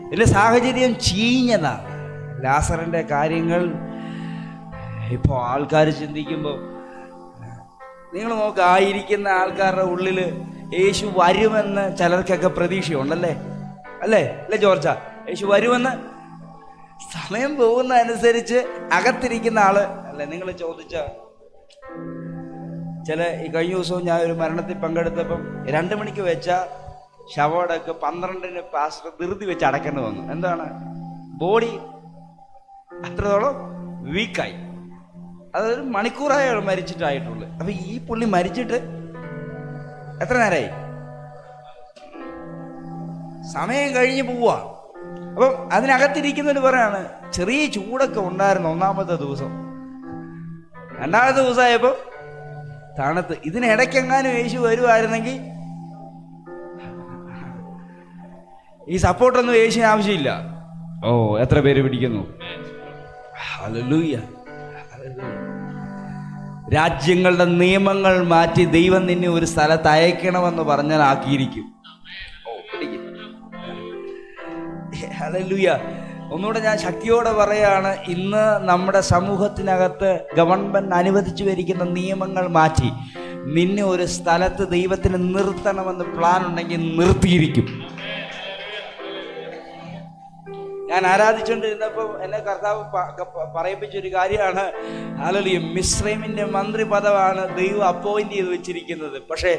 ഇതിൻ്റെ സാഹചര്യം ചീഞ്ഞതാണ്. ലാസറിൻ്റെ കാര്യങ്ങൾ ഇപ്പോൾ ആൾക്കാർ ചിന്തിക്കുമ്പോൾ നിങ്ങൾ നോക്ക്, ആയിരിക്കുന്ന ആൾക്കാരുടെ ഉള്ളിൽ യേശു വരുമെന്ന് ചിലർക്കൊക്കെ പ്രതീക്ഷയുണ്ടല്ലേ, അല്ലേ? അല്ലേ ജോർജ? യേശു വരുമെന്ന് സമയം പോകുന്ന അനുസരിച്ച് അകത്തിരിക്കുന്ന ആള് അല്ലേ? നിങ്ങൾ ചോദിച്ച ഈ കഴിഞ്ഞ ദിവസവും ഞാൻ ഒരു മരണത്തിൽ പങ്കെടുത്തപ്പം 2 മണിക്ക് വെച്ച ശവോടൊക്കെ 12-ന് പാസ്റ്റർ ധൃതി വെച്ച് അടക്കേണ്ടി വന്നു. എന്താണ്? ബോഡി അത്രത്തോളം വീക്കായി. അതൊരു മണിക്കൂറായ മരിച്ചിട്ടായിട്ടുള്ളു. അപ്പൊ ഈ പുള്ളി മരിച്ചിട്ട് എത്ര നേരമായി? സമയം കഴിഞ്ഞ് പോവാ. അപ്പം അതിനകത്തിരിക്കുന്നവർ പറയാണ്, ചെറിയ ചൂടൊക്കെ ഉണ്ടായിരുന്നു 1-ാമത്തെ ദിവസം. 2-ാമത്തെ ദിവസമായപ്പോൾ തണുത്ത്. ഇതിനിടയ്ക്കെങ്ങാനും യേശു വരുമായിരുന്നെങ്കിൽ ഈ സപ്പോർട്ടൊന്നും യേശുവിന് ആവശ്യമില്ല. ഓ, എത്ര പേര് പിടിക്കുന്നു? ഹല്ലേലൂയ. രാജ്യങ്ങളുടെ നിയമങ്ങൾ മാറ്റി ദൈവം നിന്നെ ഒരു സ്ഥലത്ത് അയക്കണമെന്ന് പറഞ്ഞാൽ ആക്കിയിരിക്കും. ഹല്ലേലൂയ. ഒന്നുകൂടെ ഞാൻ ശക്തിയോടെ പറയാണ്, ഇന്ന് നമ്മുടെ സമൂഹത്തിനകത്ത് ഗവൺമെന്റ് അനുവദിച്ചു വരിക്കുന്ന നിയമങ്ങൾ മാറ്റി നിന്നെ ഒരു സ്ഥലത്ത് ദൈവത്തിന് നിർത്തണമെന്ന് പ്ലാൻ ഉണ്ടെങ്കിൽ നിർത്തിയിരിക്കും. ഞാൻ ആരാധിച്ചുകൊണ്ടിരുന്നപ്പോൾ എന്നെ കർത്താവ് പറയിപ്പിച്ചൊരു കാര്യമാണ്, ഹല്ലേലൂയ, മിസ്രൈമിൻ്റെ മന്ത്രി പദമാണ് ദൈവം അപ്പോയിന്റ് ചെയ്ത് വെച്ചിരിക്കുന്നത്. പക്ഷേ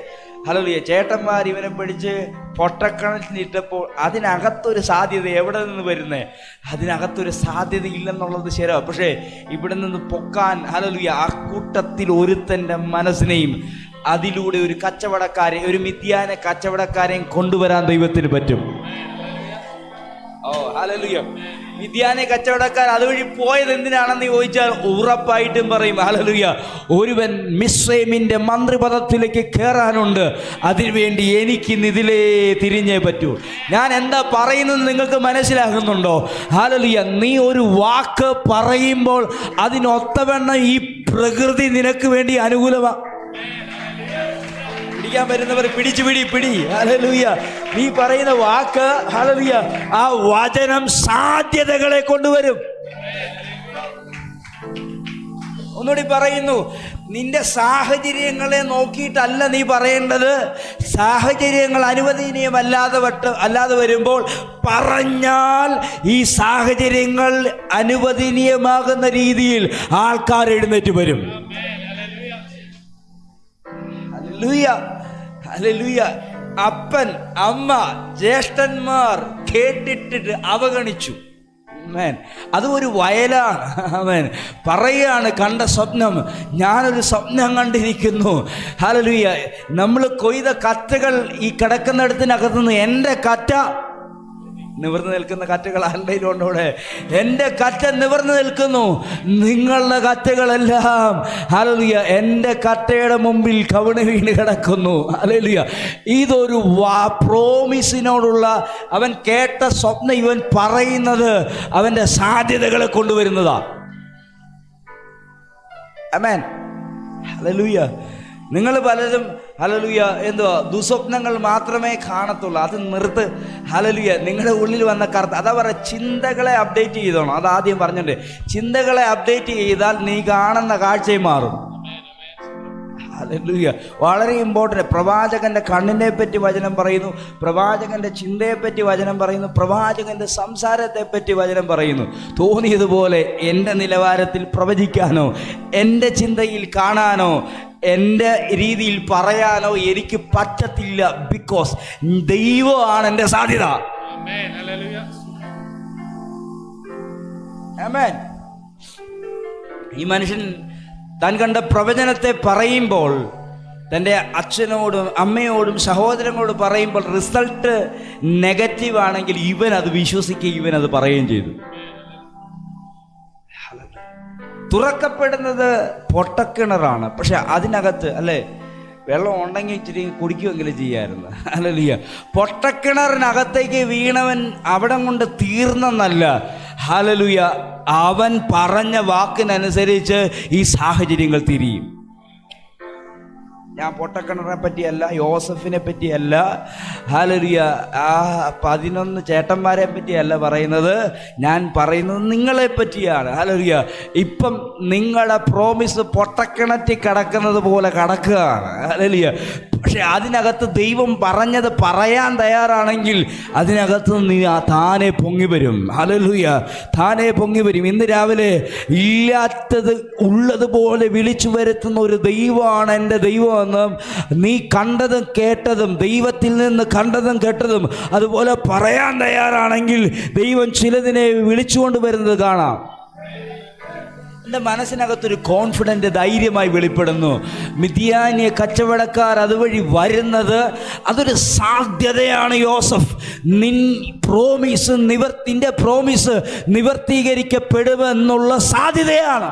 ഹല്ലേലൂയ, ചേട്ടന്മാർ ഇവനെ പിടിച്ച് പൊട്ടക്കണത്തിലിട്ടപ്പോൾ അതിനകത്തൊരു സാധ്യത എവിടെ നിന്ന് വരുന്നേ? അതിനകത്തൊരു സാധ്യത ഇല്ലെന്നുള്ളത് ശരിയാണ്. പക്ഷേ ഇവിടെ നിന്ന് പൊക്കാൻ ഹല്ലേലൂയ ആ കൂട്ടത്തിൽ ഒരുത്തൻ്റെ മനസ്സിനെയും അതിലൂടെ ഒരു കച്ചവടക്കാരെ, ഒരു മിദ്യാന കച്ചവടക്കാരെയും കൊണ്ടുവരാൻ ദൈവത്തിന് പറ്റും. ഓ ഹല്ലേലൂയ. മിദ്യാനെ കച്ചവടക്കാർ അതുവഴി പോയത് എന്തിനാണെന്ന് ചോദിച്ചാൽ ഉറപ്പായിട്ടും പറയും ഹല്ലേലൂയ, ഒരുവൻ മിസ്രൈമിന്റെ മന്ത്രിപദത്തിലേക്ക് കയറാനുണ്ട്, അതിനുവേണ്ടി എനിക്ക് ഇതിലേ തിരിഞ്ഞേ പറ്റൂ. ഞാൻ എന്താ പറയുന്നത് നിങ്ങൾക്ക് മനസ്സിലാകുന്നുണ്ടോ? ഹല്ലേലൂയ. നീ ഒരു വാക്ക് പറയുമ്പോൾ അതിനൊത്തവണ്ണം ഈ പ്രകൃതി നിനക്ക് വേണ്ടി അനുകൂലമാണ്. പിടിക്കാൻ വരുന്നവർ പിടിച്ചു പിടി. ഹല്ലേലൂയ. നീ പറയുന്ന വാക്ക് ഹല്ലേലൂയ, ആ വചനം സാധ്യതകളെ കൊണ്ടുവരും. ഒന്നുകൂടി പറയുന്നു, നിന്റെ സാഹചര്യങ്ങളെ നോക്കിയിട്ടല്ല നീ പറയേണ്ടത്. സാഹചര്യങ്ങൾ അല്ലാതെ വരുമ്പോൾ പറഞ്ഞാൽ ഈ സാഹചര്യങ്ങൾ അനുവദനീയമാകുന്ന രീതിയിൽ ആൾക്കാർ എഴുന്നേറ്റ് വരും. ഹല്ലേലൂയ. അപ്പൻ, അമ്മ, ജ്യേഷ്ഠന്മാർ കേട്ടിട്ട് അവഗണിച്ചു. അത് ഒരു വയലാണ്. ആമേൻ. പറയുകയാണ്, കണ്ട സ്വപ്നം, ഞാനൊരു സ്വപ്നം കണ്ടിരിക്കുന്നു. ഹല്ലേലൂയ. നമ്മൾ കൊയ്ത കറ്റകൾ ഈ കിടക്കുന്നിടത്തിനകത്തുനിന്ന് എൻ്റെ കറ്റ നിവർന്നു നിൽക്കുന്ന കറ്റകൾ ആരുടെയും ഉണ്ടോടെ? എൻ്റെ കറ്റ നിവർന്നു നിൽക്കുന്നു. നിങ്ങളുടെ കറ്റകളെല്ലാം ഹല്ലേലൂയ എൻ്റെ കറ്റയുടെ മുമ്പിൽ കവിണ് വീണ് കിടക്കുന്നു. ഹല്ലേലൂയ. ഇതൊരു പ്രോമിസിനോടുള്ള അവൻ കേട്ട സ്വപ്നം ഇവൻ പറയുന്നത് അവൻ്റെ സാധ്യതകളെ കൊണ്ടുവരുന്നതാ. ആമേൻ. ഹല്ലേലൂയ. നിങ്ങൾ പലരും ഹല്ലേലൂയ എന്തുവാ ദുസ്വപ്നങ്ങൾ മാത്രമേ കാണത്തുള്ളൂ. അത് നിർത്ത്. ഹല്ലേലൂയ. നിങ്ങളുടെ ഉള്ളിൽ വന്ന അതാ പറയുക, ചിന്തകളെ അപ്ഡേറ്റ് ചെയ്തോണം. അതാദ്യം പറഞ്ഞിട്ടുണ്ട്. ചിന്തകളെ അപ്ഡേറ്റ് ചെയ്താൽ നീ കാണുന്ന കാഴ്ചയും മാറും. ഹല്ലേലൂയ. വളരെ ഇമ്പോർട്ടൻ്റ്. പ്രവാചകന്റെ കണ്ണിനെ പറ്റി വചനം പറയുന്നു, പ്രവാചകന്റെ ചിന്തയെപ്പറ്റി വചനം പറയുന്നു, പ്രവാചകന്റെ സംസാരത്തെ പറ്റി വചനം പറയുന്നു. തോന്നിയതുപോലെ എൻ്റെ നിലവാരത്തിൽ പ്രവചിക്കാനോ എൻ്റെ ചിന്തയിൽ കാണാനോ എൻ്റെ രീതിയിൽ പറയാനോ എനിക്ക് പറ്റത്തില്ല. ബിക്കോസ് ദൈവമാണ് എൻ്റെ സാധ്യത. ആമേൻ. ഈ മനുഷ്യൻ താൻ കണ്ട പ്രവചനത്തെ പറയുമ്പോൾ, തൻ്റെ അച്ഛനോടും അമ്മയോടും സഹോദരങ്ങളോടും പറയുമ്പോൾ റിസൾട്ട് നെഗറ്റീവ് ആണെങ്കിൽ ഇവൻ അത് വിശ്വസിക്കുകയും ഇവൻ അത് പറയുകയും ചെയ്തു. തുറക്കപ്പെടുന്നത് പൊട്ടക്കിണറാണ്, പക്ഷെ അതിനകത്ത് അല്ലേ വെള്ളം ഉണ്ടെങ്കിൽ ഇച്ചിരി കുടിക്കുമെങ്കിലും ചെയ്യാമായിരുന്നു. ഹല്ലേലൂയ. പൊട്ടക്കിണറിനകത്തേക്ക് വീണവൻ അവിടം കൊണ്ട് തീർന്നെന്നല്ല. ഹല്ലേലൂയ. അവൻ പറഞ്ഞ വാക്കിനനുസരിച്ച് ഈ സാഹചര്യങ്ങൾ തിരിയും. ഞാൻ പൊട്ടക്കിണറിനെ പറ്റിയല്ല, യോസഫിനെ പറ്റിയല്ല, ഹല്ലേലൂയ, ആ 11 ചേട്ടന്മാരെ പറ്റിയല്ല പറയുന്നത്. ഞാൻ പറയുന്നത് നിങ്ങളെ പറ്റിയാണ്. ഹല്ലേലൂയ. ഇപ്പം നിങ്ങളുടെ പ്രോമിസ് പൊട്ടക്കിണറ്റിൽ കിടക്കുന്നത് പോലെ കിടക്കുകയാണ്. ഹല്ലേലൂയ. പക്ഷെ അതിനകത്ത് ദൈവം പറഞ്ഞത് പറയാൻ തയ്യാറാണെങ്കിൽ അതിനകത്ത് നീ താനെ പൊങ്ങി വരും. ഹല്ലേലൂയ. താനെ പൊങ്ങി വരും. ഇന്ന് രാവിലെ ഇല്ലാത്തത് ഉള്ളതുപോലെ വിളിച്ചു വരുത്തുന്ന ഒരു ദൈവമാണ് എൻ്റെ ദൈവം. നീ കണ്ടതും കേട്ടതും, ദൈവത്തിൽ നിന്ന് കണ്ടതും കേട്ടതും അതുപോലെ പറയാൻ തയ്യാറാണെങ്കിൽ ദൈവം ചിലതിനെ വിളിച്ചുകൊണ്ട് വരുന്നത് കാണാം. എൻ്റെ മനസ്സിനകത്തൊരു കോൺഫിഡൻ്റ് ധൈര്യമായി വെളിപ്പെടുന്നു. മിദ്യാന്യ കച്ചവടക്കാർ അതുവഴി വരുന്നത് അതൊരു സാധ്യതയാണ്. യോസഫ്, നിന്റെ പ്രോമിസ് നിവർത്തീകരിക്കപ്പെടുമെന്നുള്ള സാധ്യതയാണ്.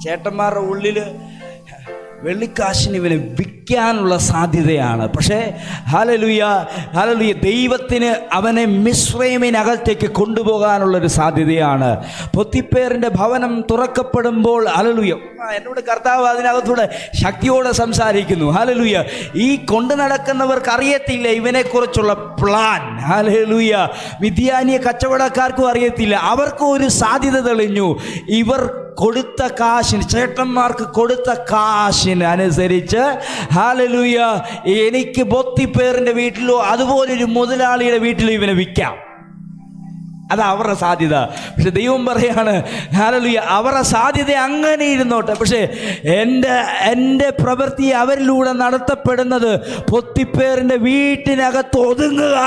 ചേട്ടന്മാരുടെ ഉള്ളിൽ വെള്ളിക്കാശിന് ഇവനെ വിൽക്കാനുള്ള സാധ്യതയാണ്. പക്ഷേ ഹല്ലേലൂയ, ഹല്ലേലൂയ, ദൈവത്തിന് അവനെ മിസ്രയീമിനകത്തേക്ക് കൊണ്ടുപോകാനുള്ളൊരു സാധ്യതയാണ്. പൊത്തിപ്പേറിൻ്റെ ഭവനം തുറക്കപ്പെടുമ്പോൾ ഹല്ലേലൂയ, എന്നോട് കർത്താവ് അതിനകത്തൂടെ ശക്തിയോടെ സംസാരിക്കുന്നു. ഹല്ലേലൂയ, ഈ കൊണ്ടു നടക്കുന്നവർക്ക് അറിയത്തില്ല ഇവനെക്കുറിച്ചുള്ള പ്ലാൻ. ഹല്ലേലൂയ, മിദ്യാനിയ കച്ചവടക്കാർക്കും അറിയത്തില്ല. അവർക്കും ഒരു സാധ്യത തെളിഞ്ഞു. ഇവർ കൊടുത്ത കാശിന്, ചേട്ടന്മാർക്ക് കൊടുത്ത കാശിന് അനുസരിച്ച് ഹല്ലേലൂയ, എനിക്ക് പൊത്തിപ്പേറിൻ്റെ വീട്ടിലോ അതുപോലൊരു മുതലാളിയുടെ വീട്ടിലോ ഇവനെ വിൽക്കാം. അത് അവരുടെ സാധ്യത. പക്ഷെ ദൈവം പറയാണ് ഹല്ലേലൂയ, അവരുടെ സാധ്യത അങ്ങനെ ഇരുന്നോട്ടെ, പക്ഷേ എൻ്റെ പ്രവൃത്തി അവരിലൂടെ നടത്തപ്പെടുന്നത് പൊത്തിപ്പേറിൻ്റെ വീട്ടിനകത്ത് ഒതുങ്ങുക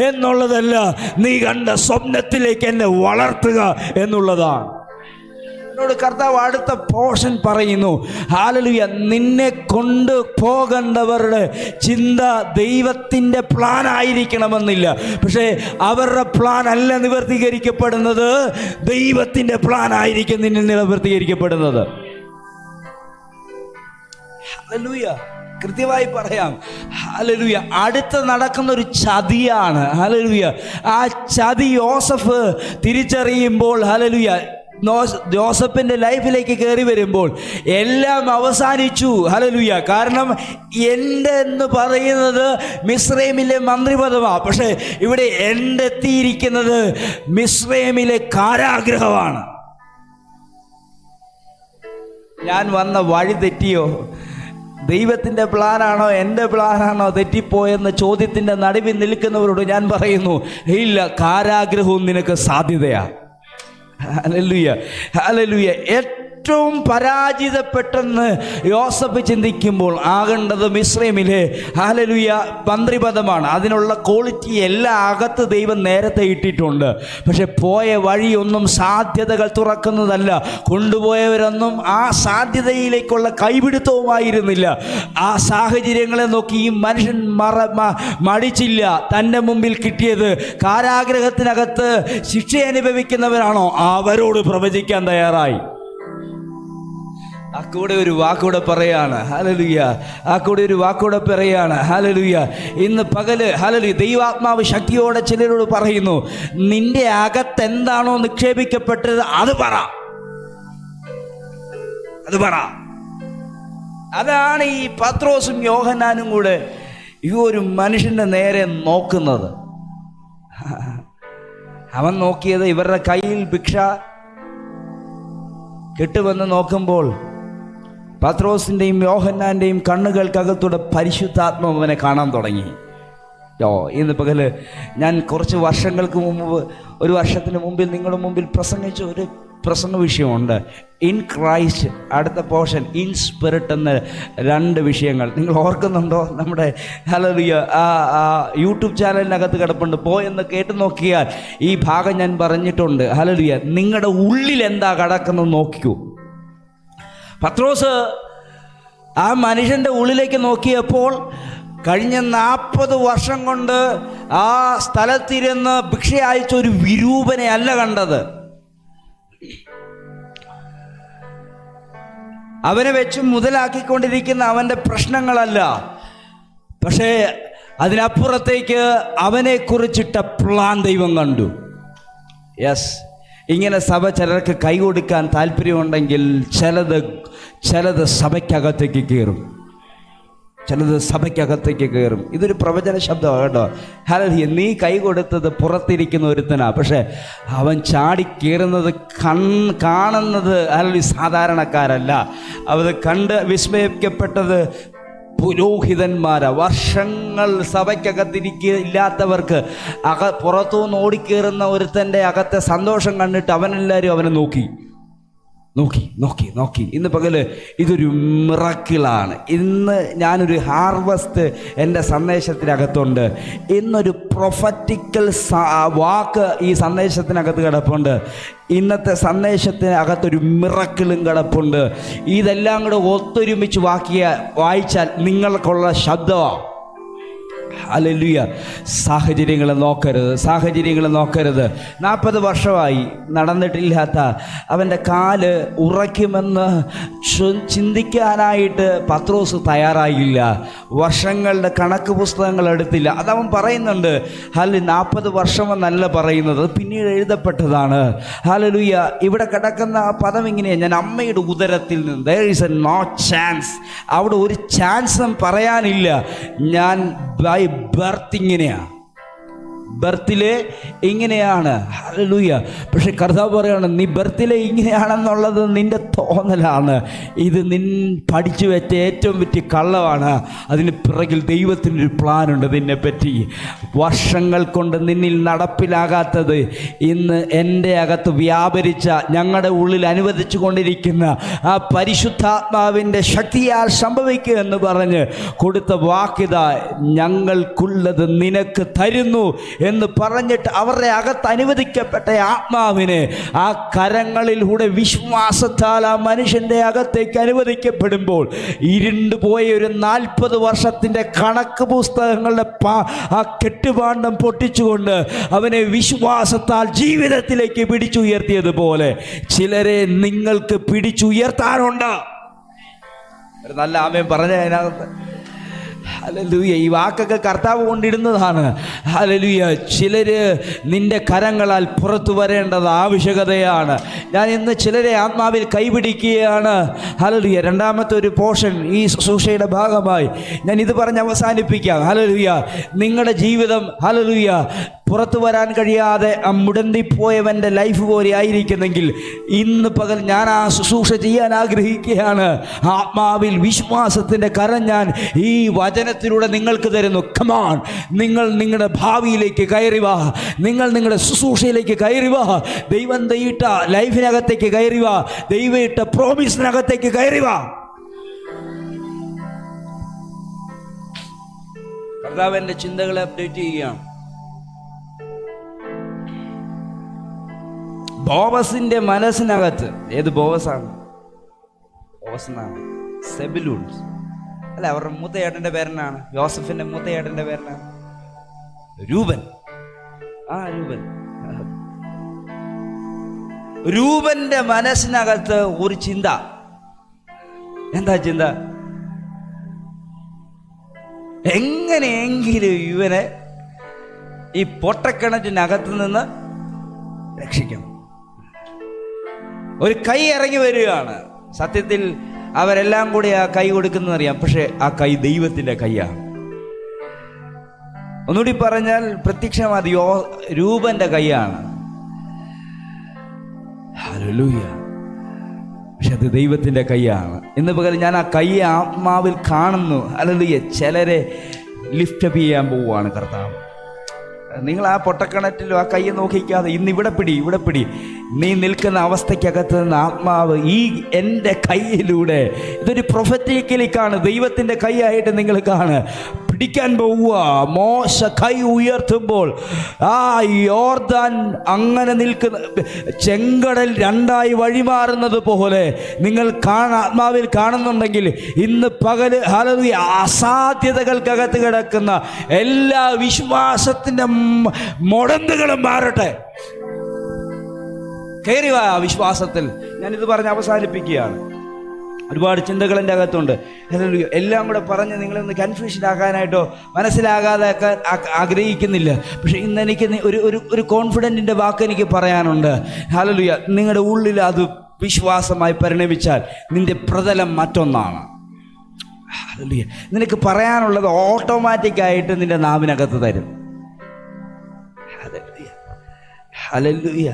എന്നുള്ളതല്ല, നീ കണ്ട സ്വപ്നത്തിലേക്ക് എന്നെ വളർത്തുക എന്നുള്ളതാണ്. എന്നോട് കർത്താവ് അടുത്ത പോർഷൻ പറയുന്നു. ഹല്ലേലൂയ, നിന്നെ കൊണ്ട് പോകേണ്ടവരുടെ ചിന്ത ദൈവത്തിൻ്റെ പ്ലാൻ ആയിരിക്കണമെന്നില്ല. പക്ഷേ അവരുടെ പ്ലാൻ അല്ല നിവർത്തീകരിക്കപ്പെടുന്നത്, ദൈവത്തിൻ്റെ പ്ലാൻ ആയിരിക്കും നിന്നിൽ നിവർത്തീകരിക്കപ്പെടുന്നത്. ഹല്ലേലൂയ, കൃത്യമായി പറയാം. ഹല്ലേലൂയ, അടുത്ത് നടക്കുന്ന ഒരു ചതിയാണ്. ഹല്ലേലൂയ, ആ ചതി യോസഫ് തിരിച്ചറിയുമ്പോൾ ഹല്ലേലൂയ, ജോസഫിൻ്റെ ലൈഫിലേക്ക് കയറി വരുമ്പോൾ എല്ലാം അവസാനിച്ചു. ഹല്ലേലൂയ, കാരണം എൻ്റെ എന്ന് പറയുന്നത് മിസ്രൈമിലെ മന്ത്രിപദമാണ്. പക്ഷേ ഇവിടെ എൻ്റെ എത്തിയിരിക്കുന്നത് മിസ്രൈമിലെ കാരാഗ്രഹമാണ്. ഞാൻ വന്ന വഴി തെറ്റിയോ, ദൈവത്തിൻ്റെ പ്ലാനാണോ എൻ്റെ പ്ലാനാണോ തെറ്റിപ്പോയെന്ന ചോദ്യത്തിൻ്റെ നടുവിൽ നിൽക്കുന്നവരോട് ഞാൻ പറയുന്നു, ഇല്ല, കാരാഗ്രഹവും നിനക്ക് സാധ്യതയാണ്. Hallelujah, hallelujah. ഏറ്റവും പരാജിതപ്പെട്ടെന്ന് യോസഫ് ചിന്തിക്കുമ്പോൾ ആകേണ്ടത് മിസ്രൈമിലെ ഹല്ലേലൂയ മന്ത്രിപദമാണ്. അതിനുള്ള ക്വാളിറ്റി എല്ലാം അകത്ത് ദൈവം നേരത്തെ ഇട്ടിട്ടുണ്ട്. പക്ഷെ പോയ വഴിയൊന്നും സാധ്യതകൾ തുറക്കുന്നതല്ല. കൊണ്ടുപോയവരൊന്നും ആ സാധ്യതയിലേക്കുള്ള കൈപിടുത്തവുമായിരുന്നില്ല. ആ സാഹചര്യങ്ങളെ നോക്കി ഈ മനുഷ്യൻ മടിച്ചില്ല. തൻ്റെ മുമ്പിൽ കിട്ടിയത് കാരാഗ്രഹത്തിനകത്ത് ശിക്ഷ അനുഭവിക്കുന്നവരാണോ, അവരോട് പ്രവചിക്കാൻ തയ്യാറായി. ആ കൂടെ ഒരു വാക്കൂടെ പറയാണ്. ഹല്ലേലൂയ, ആ കൂടെ ഒരു വാക്കൂടെ പറയാണ്. ഹല്ലേലൂയ, ഇന്ന് പകല് ഹല്ലേലൂയ, ദൈവാത്മാവ് ശക്തിയോടെ ചിലരോട് പറയുന്നു, നിന്റെ അകത്തെന്താണോ നിക്ഷേപിക്കപ്പെട്ടത് അത് പറ, അത് പറ. അതാണ് ഈ പത്രോസും യോഹന്നാനും കൂടെ ഈ ഒരു മനുഷ്യൻ്റെ നേരെ നോക്കുന്നത്. അവൻ നോക്കിയത് ഇവരുടെ കയ്യിൽ ഭിക്ഷ കിട്ടുമെന്ന് നോക്കുമ്പോൾ പത്രോസിൻ്റെയും യോഹന്നാൻ്റെയും കണ്ണുകൾക്കകത്തൂടെ പരിശുദ്ധാത്മാവ് അവനെ കാണാൻ തുടങ്ങി. ഇന്ന് പകല് ഞാൻ കുറച്ച് വർഷങ്ങൾക്ക് മുമ്പ്, ഒരു വർഷത്തിന് മുമ്പിൽ നിങ്ങളുടെ മുമ്പിൽ പ്രസംഗിച്ച ഒരു പ്രസംഗ വിഷയമുണ്ട്. ഇൻ ക്രൈസ്റ്റ്, അടുത്ത പോർഷൻ ഇൻ സ്പിരിറ്റ് എന്ന 2 വിഷയങ്ങൾ നിങ്ങൾ ഓർക്കുന്നുണ്ടോ? നമ്മുടെ ഹല്ലേലൂയ യൂട്യൂബ് ചാനലിനകത്ത് കിടപ്പുണ്ട്. പോയെന്ന് കേട്ട് നോക്കിയാൽ ഈ ഭാഗം ഞാൻ പറഞ്ഞിട്ടുണ്ട്. ഹല്ലേലൂയ, നിങ്ങളുടെ ഉള്ളിൽ എന്താ കിടക്കുന്നത് നോക്കിക്കൂ. പത്രോസ് ആ മനുഷ്യൻ്റെ ഉള്ളിലേക്ക് നോക്കിയപ്പോൾ കഴിഞ്ഞ 40 വർഷം കൊണ്ട് ആ സ്ഥലത്തിരുന്ന് ഭിക്ഷ അയച്ച ഒരു വിരൂപനെ അല്ല കണ്ടത്. അവനെ വെച്ച് മുതലാക്കിക്കൊണ്ടിരിക്കുന്ന അവൻ്റെ പ്രശ്നങ്ങളല്ല, പക്ഷേ അതിനപ്പുറത്തേക്ക് അവനെക്കുറിച്ചിട്ട പ്ലാൻ ദൈവം കണ്ടു. യെസ്, ഇങ്ങനെ സഭ ചിലർക്ക് കൈ കൊടുക്കാൻ താല്പര്യമുണ്ടെങ്കിൽ ചിലത് സഭയ്ക്കകത്തേക്ക് കയറും, ചിലത് സഭയ്ക്കകത്തേക്ക് കയറും. ഇതൊരു പ്രവചന ശബ്ദമാണ് കേട്ടോ. ഹല്ലേലൂയ, നീ കൈ കൊടുത്തത് പുറത്തിരിക്കുന്ന ഒരുത്തനാ, പക്ഷെ അവൻ ചാടി കയറുന്നത് കാണുന്നത് ഹല്ലേലൂയ സാധാരണക്കാരല്ല. അത് കണ്ട് വിസ്മയിക്കപ്പെട്ടത് പുരോഹിതന്മാരാ. വർഷങ്ങൾ സഭയ്ക്കകത്തിരിക്കില്ലാത്തവർക്ക് പുറത്തുനിന്ന് ഓടിക്കേറുന്ന ഒരുത്തൻ്റെ അകത്തെ സന്തോഷം കണ്ടിട്ട് അവനെല്ലാവരും അവനെ നോക്കി. ഇന്ന് പകല് ഇതൊരു മിറക്കിളാണ്. ഇന്ന് ഞാനൊരു ഹാർവസ്റ്റ് എൻ്റെ സന്ദേശത്തിനകത്തുണ്ട്. ഇന്നൊരു പ്രൊഫറ്റിക്കൽ വാക്ക് ഈ സന്ദേശത്തിനകത്ത് കിടപ്പുണ്ട്. ഇന്നത്തെ സന്ദേശത്തിനകത്തൊരു മിറക്കിളും കിടപ്പുണ്ട്. ഇതെല്ലാം കൂടെ ഒത്തൊരുമിച്ച് വായിച്ചാൽ നിങ്ങൾക്കുള്ള ശബ്ദമാണ്. ഹല്ലേലൂയ. സാഹചര്യങ്ങളെ നോക്കരുത്. 40 വർഷമായി നടന്നിട്ടില്ലാത്ത അവൻ്റെ കാല് ഉറയ്ക്കുമെന്ന് ചിന്തിക്കാനായിട്ട് പത്രോസ് തയ്യാറായില്ല. വർഷങ്ങളുടെ കണക്ക് പുസ്തകങ്ങൾ എടുത്തില്ല. അതവൻ പറയുന്നുണ്ട്. 40 വർഷമെന്നല്ല പറയുന്നത്, പിന്നീട് എഴുതപ്പെട്ടതാണ്. ഹല്ലേലൂയ. ഇവിടെ കിടക്കുന്ന പദം ഇങ്ങനെയാണ്, ഞാൻ അമ്മയുടെ ഉദരത്തിൽ നിന്ന്, there is a no chance. അവിടെ ഒരു ചാൻസും പറയാനില്ല. ഞാൻ ബൈ ബർത്ത് ഇങ്ങനെയാണ്, ബർത്തിലെ ഇങ്ങനെയാണ്. ഹല്ലേലൂയ. പക്ഷെ കർത്താവ് പറയാണ്, നീ ബർത്തിലെ ഇങ്ങനെയാണെന്നുള്ളത് നിന്റെ തോന്നലാണ്. ഇത് പഠിച്ചു വെച്ച ഏറ്റവും വലിയ കള്ളമാണ്. അതിന് പിറകിൽ ദൈവത്തിനൊരു പ്ലാനുണ്ട് നിന്നെപ്പറ്റി. വർഷങ്ങൾ കൊണ്ട് നിന്നിൽ നടപ്പിലാകാത്തത് ഇന്ന് എൻ്റെ അകത്ത് വ്യാപരിച്ച, ഞങ്ങളുടെ ഉള്ളിൽ അനുവദിച്ചു കൊണ്ടിരിക്കുന്ന ആ പരിശുദ്ധാത്മാവിൻ്റെ ശക്തിയാൽ സംഭവിക്കുക എന്ന് പറഞ്ഞ് കൊടുത്ത വാക്യത, ഞങ്ങൾക്കുള്ളത് നിനക്ക് തരുന്നു എന്ന് പറഞ്ഞിട്ട് അവരുടെ അകത്ത് അനുവദിക്കപ്പെട്ട ആത്മാവിനെ ആ കരങ്ങളിലൂടെ വിശ്വാസത്താൽ ആ മനുഷ്യൻ്റെ അകത്തേക്ക് അനുവദിക്കപ്പെടുമ്പോൾ ഇരുണ്ടുപോയ ഒരു 40 വർഷത്തിൻ്റെ കണക്ക് പുസ്തകങ്ങളുടെ ആ കെട്ടുപാണ്ഡം പൊട്ടിച്ചുകൊണ്ട് അവനെ വിശ്വാസത്താൽ ജീവിതത്തിലേക്ക് പിടിച്ചുയർത്തിയതുപോലെ ചിലരെ നിങ്ങൾക്ക് പിടിച്ചുയർത്താനുണ്ട്. ഒരു നല്ല ആമേൻ പറഞ്ഞ അതിനകത്ത്. ഹല്ലേലൂയ. ഈ വാക്കൊക്കെ കർത്താവ് കൊണ്ടിടുന്നതാണ്. ഹല്ലേലൂയ. ചിലര് നിന്റെ കരങ്ങളാൽ പുറത്തു വരേണ്ടത് ആവശ്യകതയാണ്. ഞാൻ ഇന്ന് ചിലരെ ആത്മാവിൽ കൈപിടിക്കുകയാണ്. ഹല്ലേലൂയ. രണ്ടാമത്തെ ഒരു പോർഷൻ ഈ ശുശ്രൂഷയുടെ ഭാഗമായി ഞാൻ ഇത് പറഞ്ഞ് അവസാനിപ്പിക്കാം. ഹല്ലേലൂയ. നിങ്ങളുടെ ജീവിതം ഹല്ലേലൂയ പുറത്തു വരാൻ കഴിയാതെ മുടന്തിപ്പോയവൻ്റെ ലൈഫ് പോലെ ആയിരിക്കുന്നെങ്കിൽ ഇന്ന് പകൽ ഞാൻ ആ ശുശ്രൂഷ ചെയ്യാൻ ആഗ്രഹിക്കുകയാണ്. ആത്മാവിൽ വിശ്വാസത്തിൻ്റെ കരം ഞാൻ ഈ വചനത്തിലൂടെ നിങ്ങൾക്ക് തരുന്നു. കമാൺ, നിങ്ങൾ നിങ്ങളുടെ ഭാവിയിലേക്ക് കയറി വാ, നിങ്ങൾ നിങ്ങളുടെ ശുശ്രൂഷയിലേക്ക് കയറി വാ, ദൈവം ദൈവ ലൈഫിനകത്തേക്ക് കയറി വാ, ദൈവം ഇട്ട പ്രോമിസിനകത്തേക്ക് കയറി വാ. കർത്താവിൻ്റെ ചിന്തകളെ അപ്ഡേറ്റ് ചെയ്യുകയാണ്. ബോവസിന്റെ മനസ്സിനകത്ത്, ഏത് ബോവസാണ്? ബോവസെന്നാണ് സെബുലൂൺ അല്ല, അവരുടെ മൂത്തയേട്ടൻ്റെ പേരനാണ്. യോസഫിന്റെ മൂത്തയേട്ടൻ്റെ പേരനാണ് രൂപൻ. രൂപന്റെ മനസ്സിനകത്ത് ഒരു ചിന്ത. എന്താ ചിന്ത? എങ്ങനെയെങ്കിലും ഇവനെ ഈ പൊട്ടക്കിണറ്റിനകത്ത് നിന്ന് രക്ഷിക്കണം. ഒരു കൈ ഇറങ്ങി വരികയാണ്. സത്യത്തിൽ അവരെല്ലാം കൂടി ആ കൈ കൊടുക്കുന്നറിയാം, പക്ഷെ ആ കൈ ദൈവത്തിന്റെ കൈയാണ്. ഒന്നുകൂടി പറഞ്ഞാൽ പ്രത്യക്ഷമായത് രൂപന്റെ കൈയാണ്. ഹല്ലേലൂയ. പക്ഷെ അത് ദൈവത്തിന്റെ കൈയാണ്. ഇന്ന് പകരം ഞാൻ ആ കൈ ആത്മാവിൽ കാണുന്നു. ഹല്ലേലൂയ. ചിലരെ ലിഫ്റ്റ് ചെയ്യാൻ പോവുകയാണ് കർത്താവ്. നിങ്ങൾ ആ പൊട്ടക്കിണറ്റിലും ആ കയ്യെ നോക്കിക്കാതെ ഇന്ന് ഇവിടെ പിടി. നീ നിൽക്കുന്ന അവസ്ഥയ്ക്കകത്ത് നിന്ന് ആത്മാവ് ഈ എൻ്റെ കൈയിലൂടെ, ഇതൊരു പ്രൊഫറ്റിക്കലിക്കാണ്, ദൈവത്തിൻ്റെ കൈയായിട്ട് നിങ്ങൾ പിടിക്കാൻ പോവുക. മോശ കൈ ഉയർത്തുമ്പോൾ ആ യോർദാൻ അങ്ങനെ നിൽക്കുന്ന ചെങ്കടൽ രണ്ടായി വഴിമാറുന്നത് പോലെ നിങ്ങൾ ആത്മാവിൽ കാണുന്നുണ്ടെങ്കിൽ ഇന്ന് പകല് ഹല്ലേലൂയ അസാധ്യതകൾക്കകത്ത് കിടക്കുന്ന എല്ലാ വിശ്വാസത്തിൻ്റെ മുടന്തുകളും മാറട്ടെ. കയറി വാ വിശ്വാസത്തിൽ. ഞാനിത് പറഞ്ഞ് അവസാനിപ്പിക്കുകയാണ്. ഒരുപാട് ചിന്തകൾ എൻ്റെ അകത്തുണ്ട്. എല്ലാം കൂടെ പറഞ്ഞ് നിങ്ങളൊന്ന് കൺഫ്യൂഷൻ ആക്കാനായിട്ടോ മനസ്സിലാകാതെ ആഗ്രഹിക്കുന്നില്ല. പക്ഷെ ഇന്ന് എനിക്ക് ഒരു കോൺഫിഡൻറ്റിൻ്റെ വാക്ക് എനിക്ക് പറയാനുണ്ട്. ഹല്ലേലൂയ. നിങ്ങളുടെ ഉള്ളിൽ അത് വിശ്വാസമായി പരിണമിച്ചാൽ നിന്റെ പ്രതലം മറ്റൊന്നാണ്. ഹല്ലേലൂയ. നിനക്ക് പറയാനുള്ളത് ഓട്ടോമാറ്റിക്കായിട്ട് നിന്റെ നാവിനകത്ത് തരും. ഹല്ലേലൂയ. ഹല്ലേലൂയ.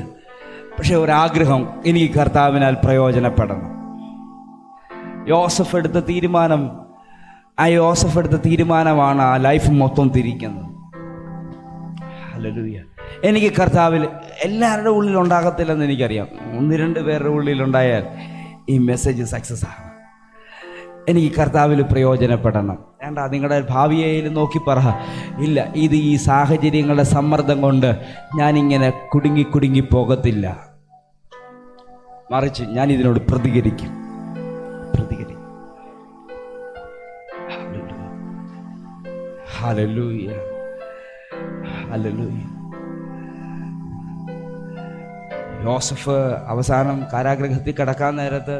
പക്ഷെ ഒരാഗ്രഹം, എനിക്ക് കർത്താവിനാൽ പ്രയോജനപ്പെടണം. യോസഫ് എടുത്ത തീരുമാനമാണ് ആ ലൈഫ് മൊത്തം തിരിക്കുന്നത്. ഹല്ലേലൂയ. എനിക്ക് കർത്താവിൽ എല്ലാവരുടെ ഉള്ളിൽ ഉണ്ടാകത്തില്ലെന്ന് എനിക്കറിയാം. 1-2 പേരുടെ ഉള്ളിലുണ്ടായാൽ ഈ മെസ്സേജ് സക്സസ് ആണ്. എനിക്ക് കർത്താവിൽ പ്രയോജനപ്പെടണം. വേണ്ട, നിങ്ങളുടെ ഭാവിയിൽ നോക്കി പറ, ഇല്ല, ഇത് ഈ സാഹചര്യങ്ങളുടെ സമ്മർദ്ദം കൊണ്ട് ഞാനിങ്ങനെ കുടുങ്ങി പോകത്തില്ല. മറിച്ച് ഞാൻ ഇതിനോട് പ്രതികരിക്കും. Hallelujah, hallelujah. യോസഫ് അവസാനം കാരാഗൃഹത്തിൽ കിടക്കാൻ നേരത്ത്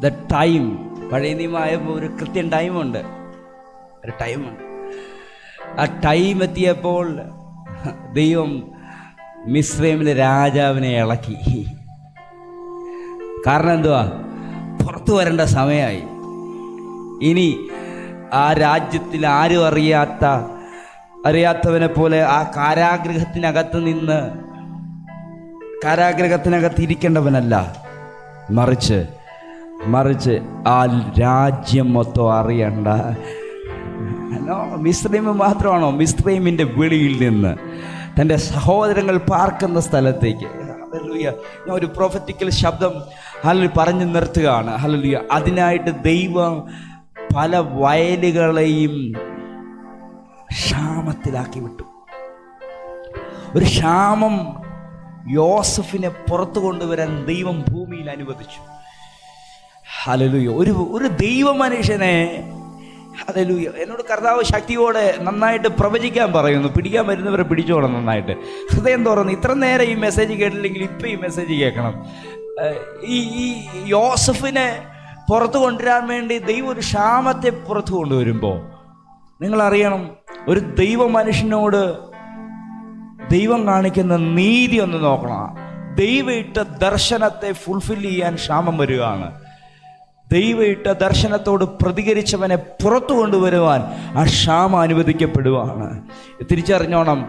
ദ ടൈം, പഴയ നിയമമായപ്പോൾ ഒരു കൃത്യം ടൈമുണ്ട്, ഒരു ടൈമുണ്ട്. ആ ടൈം എത്തിയപ്പോൾ ദൈവം മിസ്രൈമിലെ രാജാവിനെ ഇളക്കി. കാരണം എന്തുവാ? പുറത്തു വരേണ്ട സമയമായി. ഇനി ആ രാജ്യത്തിൽ ആരും അറിയാത്തവനെ പോലെ ആ കാരാഗൃഹത്തിനകത്ത് ഇരിക്കേണ്ടവനല്ല, മറിച്ച് ആ രാജ്യം മൊത്തം അറിയണ്ട. മിസ്രൈം മാത്രമാണോ? മിസ്രൈമിൻ്റെ വെളിയിൽ നിന്ന് തൻ്റെ സഹോദരങ്ങൾ പാർക്കുന്ന സ്ഥലത്തേക്ക്. ഹല്ലേലൂയ. ഞാൻ ഒരു പ്രൊഫറ്റിക്കൽ ശബ്ദം പറഞ്ഞു നിർത്തുകയാണ്. ഹല്ലേലൂയ. അതിനായിട്ട് ദൈവം പല വയലുകളെയും ക്ഷാമത്തിലാക്കി വിട്ടു. ഒരു ക്ഷാമം യോസഫിനെ പുറത്തു കൊണ്ടുവരാൻ ദൈവം ഭൂമിയിൽ അനുവദിച്ചു. ഹല്ലേലൂയ. ഒരു ദൈവ മനുഷ്യനെ, ഹല്ലേലൂയ, എന്നോട് കർത്താവ് ശക്തിയോടെ നന്നായിട്ട് പ്രവചിക്കാൻ പറയുന്നു. പിടിക്കാൻ വരുന്നവരെ പിടിച്ചോളാം നന്നായിട്ട്. ഹൃദയം തുറന്ന് ഇത്ര നേരം ഈ മെസ്സേജ് കേട്ടില്ലെങ്കിൽ ഇപ്പം ഈ മെസ്സേജ് കേൾക്കണം. ഈ യോസഫിനെ പുറത്തു കൊണ്ടുവരാൻ വേണ്ടി ദൈവം ഒരു ക്ഷാമത്തെ പുറത്തു കൊണ്ടുവരുമ്പോൾ നിങ്ങളറിയണം, ഒരു ദൈവ മനുഷ്യനോട് ദൈവം കാണിക്കുന്ന നീതി ഒന്ന് നോക്കണം. ദൈവം ഇട്ട ദർശനത്തെ ഫുൾഫിൽ ചെയ്യാൻ ക്ഷാമം വരികയാണ്. ദൈവം ഇട്ട ദർശനത്തോട് പ്രതികരിച്ചവനെ പുറത്തു കൊണ്ടുവരുവാൻ ആ ക്ഷാമം അനുവദിക്കപ്പെടുവാണ്. തിരിച്ചറിഞ്ഞോണം.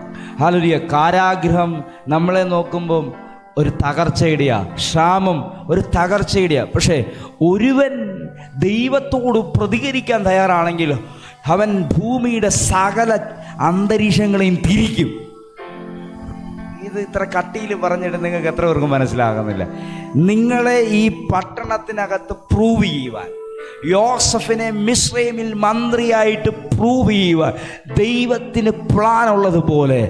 ഹല്ലേലൂയ. കാരാഗൃഹം നമ്മളെ നോക്കുമ്പം ഒരു തകർച്ചയുടെയാ, ക്ഷാമം ഒരു തകർച്ചയുടെയാ. പക്ഷേ ഒരുവൻ ദൈവത്തോട് പ്രതികരിക്കാൻ തയ്യാറാണെങ്കിൽ അവൻ ഭൂമിയുടെ സകല അന്തരീക്ഷങ്ങളെയും തിരിക്കും. ഇത് ഇത്ര കട്ടിയിൽ പറഞ്ഞിട്ട് നിങ്ങൾക്ക് എത്ര പേർക്കും മനസ്സിലാകുന്നില്ല. നിങ്ങളെ ഈ പട്ടണത്തിനകത്ത് പ്രൂവ് ചെയ്യുവാൻ, യോസഫിനെ മിസ്രൈമിൽ മന്ത്രിയായിട്ട് പ്രൂവ് ചെയ്യുവാൻ ദൈവത്തിന് പ്ലാൻ ഉള്ളതുപോലെ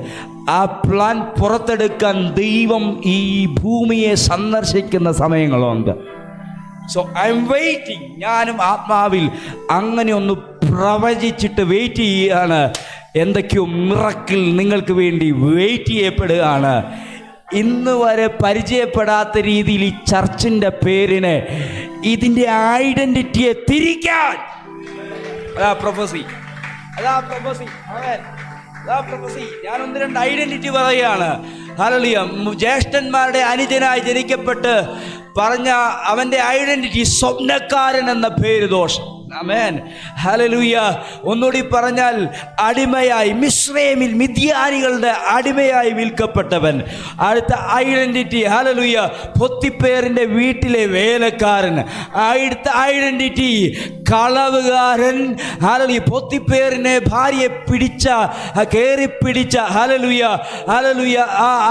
ആ പ്ലാൻ പുറത്തെടുക്കാൻ ദൈവം ഈ ഭൂമിയെ സന്ദർശിക്കുന്ന സമയങ്ങളുണ്ട്. So I am waiting. ഞാനും ആത്മാവിൽ അങ്ങനെ ഒന്ന് പ്രവചിച്ചിട്ട് വെയിറ്റ് ചെയ്യുകയാണ്. എന്തൊക്കെയോ മിറക്കിൾ നിങ്ങൾക്ക് വേണ്ടി വെയിറ്റ് ചെയ്യപ്പെടുകയാണ്. ഇന്ന് വരെ പരിചയപ്പെടാത്ത രീതിയിൽ ഈ ചർച്ചിൻ്റെ പേരിനെ, ഇതിൻ്റെ ഐഡന്റിറ്റിയെ തിരിക്കാൻ, അതാ പ്രൊഫസി. ഞാൻ ഒന്ന് രണ്ട് ഐഡന്റിറ്റി പറയുകയാണ്. ഹല്ലേലൂയ. ജ്യേഷ്ഠന്മാരുടെ അനുജനായി ജനിക്കപ്പെട്ട് പറഞ്ഞ അവൻ്റെ ഐഡന്റിറ്റി സ്വപ്നക്കാരൻ എന്ന പേര് ദോഷം. ആമേൻ. ഹല്ലേലൂയ. ഒന്നുകൂടി പറഞ്ഞാൽ അടിമയായി, മിസ്രൈമിൽ മിദ്യാനികളുടെ അടിമയായി വിൽക്കപ്പെട്ടവൻ. അടുത്ത ഐഡന്റിറ്റി, ഹല്ലേലൂയ, പൊത്തിപ്പേറിൻ്റെ വീട്ടിലെ വേലക്കാരൻ. അടുത്ത ഐഡന്റിറ്റി കളവുകാരൻ. ഹല്ലേലൂയ. പൊത്തിപ്പേറിനെ ഭാര്യയെ കയറിപ്പിടിച്ച, ഹല്ലേലൂയ, ഹല്ലേലൂയ,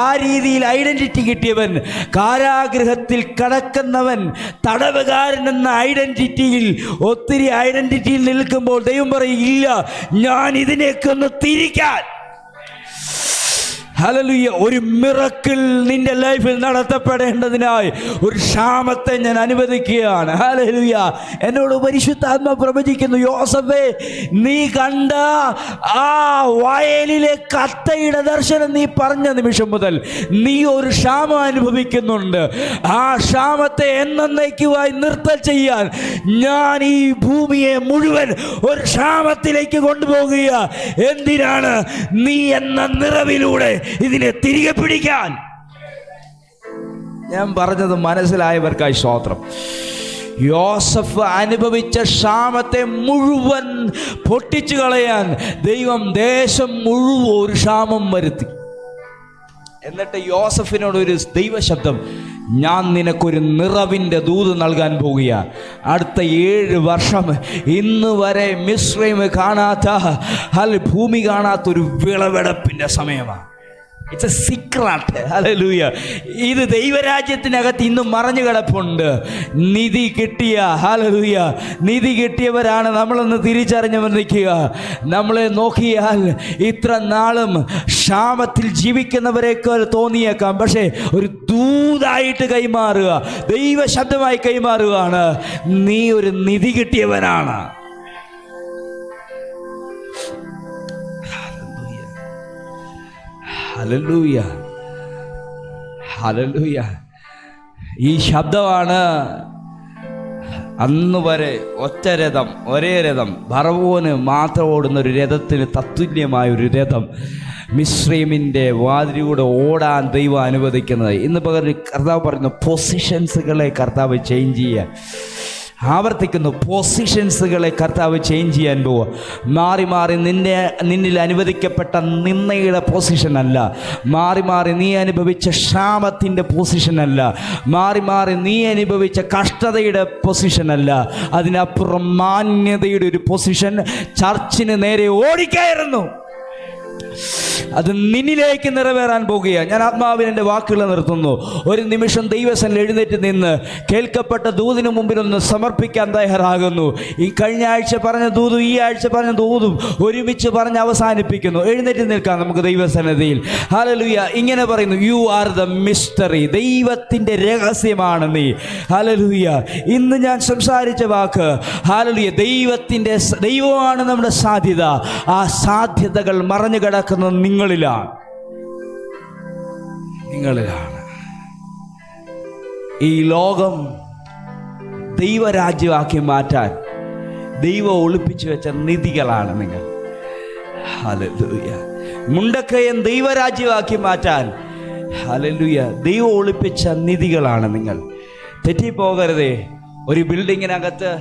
ആ രീതിയിൽ ഐഡന്റിറ്റി കിട്ടിയവൻ. കാരാഗൃഹത്തിൽ കടക്കുന്നവൻ, തടവുകാരൻ എന്ന ഐഡന്റിറ്റിയിൽ, ഒത്തിരി ഐഡന്റിറ്റിയിൽ നിൽക്കുമ്പോൾ ദൈവം പറയും, ഇല്ല, ഞാൻ ഇതിനേക്ക് ഒന്ന് തിരിക്കാൻ. ഹല്ലേലൂയ. ഒരു മിറക്കിൾ നിന്റെ ലൈഫിൽ നടത്തപ്പെടേണ്ടതിനായി ഒരു ക്ഷാമത്തെ ഞാൻ അനുവദിക്കുകയാണ്. ഹല്ലേലൂയ. എന്നോട് പരിശുദ്ധാത്മ പ്രവചിക്കുന്നു, യോസഫേ, നീ കണ്ട ആ വയലിലെ കത്തയുടെ ദർശനം നീ പറഞ്ഞ നിമിഷം മുതൽ നീ ഒരു ക്ഷാമം അനുഭവിക്കുന്നുണ്ട്. ആ ക്ഷാമത്തെ എന്നേക്കുമായി നിർത്തൽ ചെയ്യാൻ ഞാൻ ഈ ഭൂമിയെ മുഴുവൻ ഒരു ക്ഷാമത്തിലേക്ക് കൊണ്ടുപോകുക. എന്തിനാണ്? നീ എന്ന നിറവിലൂടെ ഇതിനെ തിരികെ പിടിക്കാൻ. ഞാൻ പറഞ്ഞത് മനസ്സിലായവർക്കായി സ്തോത്രം. യോസഫ് അനുഭവിച്ച ക്ഷാമത്തെ മുഴുവൻ പൊട്ടിച്ചു കളയാൻ ദൈവം ദേശം മുഴുവൻ ഒരു ക്ഷാമം വരുത്തി. എന്നിട്ട് യോസഫിനോട് ഒരു ദൈവശബ്ദം, ഞാൻ നിനക്കൊരു നിറവിൻ്റെ ദൂത് നൽകാൻ പോവുക. അടുത്ത 7 വർഷം ഇന്ന് വരെ മിസ്രൈം കാണാത്ത, ഭൂമി കാണാത്തൊരു വിളവെടുപ്പിൻ്റെ സമയമാണ്. It's A secret. ഹല്ലേലൂയ. ഇത് ദൈവരാജ്യത്തിനകത്ത് ഇന്നും മറഞ്ഞു കിടപ്പുണ്ട്. നിധി കിട്ടിയ, ഹല്ലേലൂയ, നിധി കിട്ടിയവരാണ് നമ്മളൊന്ന് തിരിച്ചറിഞ്ഞവർ നിൽക്കുക. നമ്മളെ നോക്കിയാൽ ഇത്ര നാളും ക്ഷാമത്തിൽ ജീവിക്കുന്നവരെക്കാൾ തോന്നിയേക്കാം. പക്ഷേ ഒരു ദൂതായിട്ട് കൈമാറുക, ദൈവശബ്ദമായി കൈമാറുകയാണ്. നീ ഒരു നിധി കിട്ടിയവനാണ്. Hallelujah, hallelujah. ഈ ശബ്ദമാണ് അന്ന് വരെ ഒറ്റ രഥം, ഒരേ രഥം, ഫറവോന് മാത്രം ഓടുന്ന ഒരു രഥത്തിന് തത്തുല്യമായ ഒരു രഥം മിസ്രൈമിൻ്റെ വാതിലൂടെ ഓടാൻ ദൈവം അനുവദിക്കുന്നത്. ഇന്ന് പകരം കർത്താവ് പറയുന്നു, പൊസിഷൻസുകളെ കർത്താവ് ചേഞ്ച് ചെയ്യാൻ ആവർത്തിക്കുന്നു. പൊസിഷൻസുകളെ കർത്താവ് ചേഞ്ച് ചെയ്യാൻ പോവുക. മാറി മാറി നിന്നിൽ അനുവദിക്കപ്പെട്ട നിന്നയുടെ പൊസിഷനല്ല, മാറി മാറി നീ അനുഭവിച്ച ക്ഷാമത്തിൻ്റെ പൊസിഷനല്ല, മാറി മാറി നീ അനുഭവിച്ച കഷ്ടതയുടെ പൊസിഷനല്ല, അതിനപ്പുറം മാന്യതയുടെ ഒരു പൊസിഷൻ ചർച്ചിന് നേരെ ഓടിക്കയറുന്നു. അത് നിന്നിലേക്ക് നിറവേറാൻ പോകുകയാണ്. ഞാൻ ആത്മാവിൽ എൻ്റെ വാക്കുകൾ നിർത്തുന്നു. ഒരു നിമിഷം ദൈവസന്നിധിയിൽ എഴുന്നേറ്റ് നിന്ന് കേൾക്കപ്പെട്ട ദൂതിന് മുമ്പിലൊന്ന് സമർപ്പിക്കാൻ തയ്യാറാകുന്നു. ഈ കഴിഞ്ഞ ആഴ്ച പറഞ്ഞ ദൂതും ഈ ആഴ്ച പറഞ്ഞ ദൂതും ഒരുമിച്ച് പറഞ്ഞ് അവസാനിപ്പിക്കുന്നു. എഴുന്നേറ്റ് നിൽക്കാം നമുക്ക് ദൈവസന്നിധിയിൽ. ഹല്ലേലൂയ. ഇങ്ങനെ പറയുന്നു, യു ആർ ദ മിസ്റ്ററി. ദൈവത്തിൻ്റെ രഹസ്യമാണ് നീ. ഹല്ലേലൂയ. ഇന്ന് ഞാൻ സംസാരിച്ച വാക്ക് ഹല്ലേലൂയ, ദൈവമാണ് നമ്മുടെ സാധ്യത. ആ സാധ്യതകൾ മറഞ്ഞു കിടക്കുന്നത് നിങ്ങളിലാണ്. ഈ ലോകം ദൈവരാജ്യമാക്കി മാറ്റാൻ ദൈവം ഒളിപ്പിച്ചു വെച്ച നിധികളാണ് നിങ്ങൾ. ഹല്ലേലൂയ. മുണ്ടക്കയം ദൈവരാജ്യമാക്കി മാറ്റാൻ ഹല്ലേലൂയ ദൈവം ഒളിപ്പിച്ച നിധികളാണ് നിങ്ങൾ. തെറ്റിപ്പോകരുതേ. ഒരു ബിൽഡിങ്ങിനകത്ത്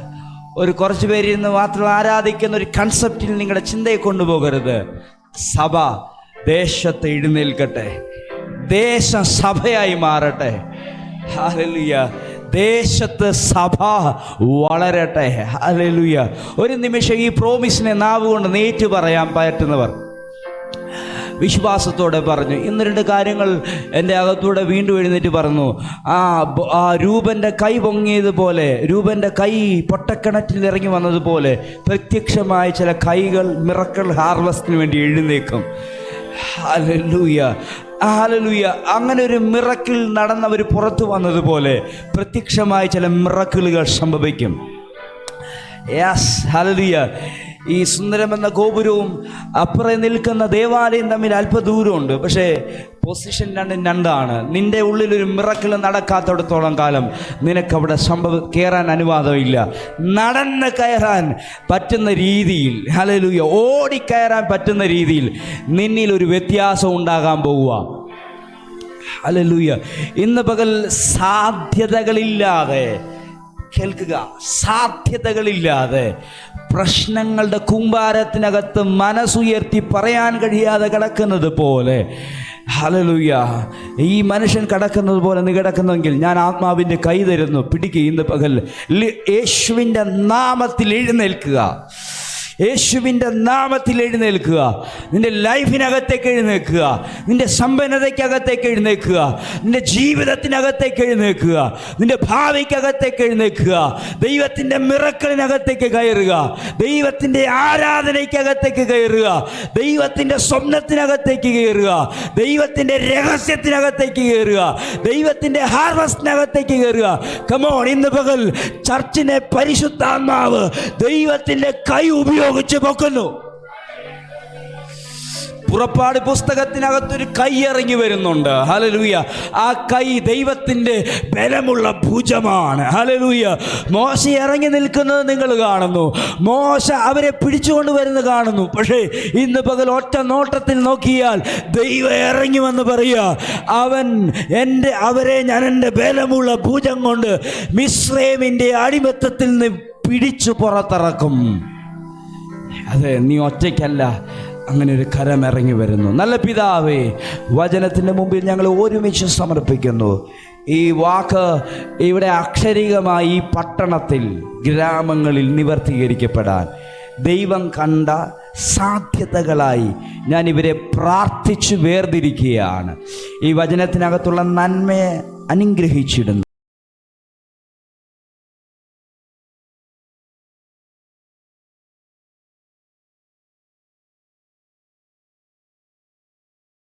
ഒരു കുറച്ച് പേരിന്ന് മാത്രം ആരാധിക്കുന്ന ഒരു കൺസെപ്റ്റിൽ നിങ്ങളുടെ ചിന്തയെ കൊണ്ടുപോകരുത്. സഭ ദേശത്ത് എഴുന്നേൽക്കട്ടെ, ദേശം സഭയായി മാറട്ടെ. ഹല്ലേലൂയ. ദേശത്ത് സഭ വളരട്ടെ. ഹല്ലേലൂയ. ഒരു നിമിഷം ഈ പ്രോമിസിനെ നാവുകൊണ്ട് നേറ്റു പറയാൻ പറ്റുന്നവർ വിശ്വാസത്തോടെ പറഞ്ഞു. ഇന്ന് രണ്ട് കാര്യങ്ങൾ എൻ്റെ അകത്തൂടെ വീണ്ടും എഴുന്നേറ്റ് പറഞ്ഞു. ആ രൂപൻ്റെ കൈ പൊങ്ങിയതുപോലെ, രൂപൻ്റെ കൈ പൊട്ടക്കിണറ്റിൽ ഇറങ്ങി വന്നതുപോലെ പ്രത്യക്ഷമായ ചില കൈകൾ മിറക്കിൾ ഹാർവസ്റ്റിന് വേണ്ടി എഴുന്നേക്കും. ഹല്ലേലൂയ, ഹല്ലേലൂയ. അങ്ങനെ ഒരു മിറക്കിൾ നടന്നവർ പുറത്തു വന്നതുപോലെ പ്രത്യക്ഷമായ ചില മിറക്കിളുകൾ സംഭവിക്കും. Yes, hallelujah. ഈ സുന്ദരമെന്ന ഗോപുരവും അപ്പുറം നിൽക്കുന്ന ദേവാലയം തമ്മിൽ അല്പദൂരമുണ്ട്. പക്ഷേ പൊസിഷൻ രണ്ടാണ്. നിന്റെ ഉള്ളിലൊരു മിറക്കിൾ നടക്കാത്തിടത്തോളം കാലം നിനക്കവിടെ കയറാൻ അനുവാദമില്ല. നടന്ന് കയറാൻ പറ്റുന്ന രീതിയിൽ, ഹല്ലേലൂയ, ഓടിക്കയറാൻ പറ്റുന്ന രീതിയിൽ നിന്നിലൊരു വ്യത്യാസം ഉണ്ടാകാൻ പോവുക. ഹല്ലേലൂയ. ഇന്ന് പകൽ സാധ്യതകളില്ലാതെ കേൾക്കുക, സാധ്യതകളില്ലാതെ പ്രശ്നങ്ങളുടെ കൂമ്പാരത്തിനകത്ത് മനസ്സുയർത്തി പറയാൻ കഴിയാതെ കിടക്കുന്നത് പോലെ, ഹല്ലേലൂയ, ഈ മനുഷ്യൻ കിടക്കുന്നത് പോലെ നീ കിടക്കുന്നെങ്കിൽ ഞാൻ ആത്മാവിൻ്റെ കൈ തരുന്നു, പിടിക്കുക. ഇന്ന് പകൽ യേശുവിൻ്റെ നാമത്തിൽ എഴുന്നേൽക്കുക. യേശുവിൻ്റെ നാമത്തിൽ എഴുന്നേൽക്കുക. നിന്റെ ലൈഫിനകത്തേക്ക് എഴുന്നേൽക്കുക. നിന്റെ സമ്പന്നതയ്ക്കകത്തേക്ക് എഴുന്നേൽക്കുക. നിന്റെ ജീവിതത്തിനകത്തേക്ക് എഴുന്നേൽക്കുക. നിന്റെ ഭാവിക്കകത്തേക്ക് എഴുന്നേൽക്കുക. ദൈവത്തിൻ്റെ മിറക്കിളിനകത്തേക്ക് കയറുക. ദൈവത്തിൻ്റെ ആരാധനയ്ക്കകത്തേക്ക് കയറുക. ദൈവത്തിൻ്റെ സ്വപ്നത്തിനകത്തേക്ക് കയറുക. ദൈവത്തിൻ്റെ രഹസ്യത്തിനകത്തേക്ക് കയറുക. ദൈവത്തിൻ്റെ ഹാർവസ്റ്റിനകത്തേക്ക് കയറുക. കമോൺ, ഇന്ന് പകൽ ചർച്ചിനെ പരിശുദ്ധാത്മാവ് ദൈവത്തിൻ്റെ കൈ ഉപയോഗിച്ച് പൊക്കുന്നു. പുറപ്പാട് പുസ്തകത്തിനകത്തൊരു കൈ ഇറങ്ങി വരുന്നുണ്ട്. ഹല്ലേലൂയ. ആ കൈ ദൈവത്തിൻ്റെ ബലമുള്ള ഭുജമാണ്. ഹല്ലേലൂയ. മോശ ഇറങ്ങി നിൽക്കുന്നത് നിങ്ങൾ കാണുന്നു. മോശ അവരെ പിടിച്ചുകൊണ്ട് വരുന്നത് കാണുന്നു. പക്ഷേ ഇന്ന് പകൽ ഒറ്റ നോട്ടത്തിൽ നോക്കിയാൽ ദൈവം ഇറങ്ങി വന്ന് പറയുക, അവരെ ഞാൻ എൻ്റെ ബലമുള്ള ഭുജം കൊണ്ട് മിസ്രൈമിൻ്റെ അടിമത്തത്തിൽ നിന്ന് പിടിച്ചു പുറത്തിറക്കും. അതെ, നീ ഒറ്റയ്ക്കല്ല, അങ്ങനെ ഒരു കരം ഇറങ്ങി വരുന്നു. നല്ല പിതാവേ, വചനത്തിൻ്റെ മുമ്പിൽ ഞങ്ങൾ ഒരുമിച്ച് സമർപ്പിക്കുന്നു. ഈ വാക്ക് ഇവിടെ അക്ഷരികമായി ഈ പട്ടണത്തിൽ, ഗ്രാമങ്ങളിൽ നിവർത്തീകരിക്കപ്പെടാൻ ദൈവം കണ്ട സാധ്യതകളായി ഞാൻ ഇവരെ പ്രാർത്ഥിച്ചു വേർതിരിക്കുകയാണ്. ഈ വചനത്തിനകത്തുള്ള നന്മയെ അനുഗ്രഹിച്ചിടുന്നു.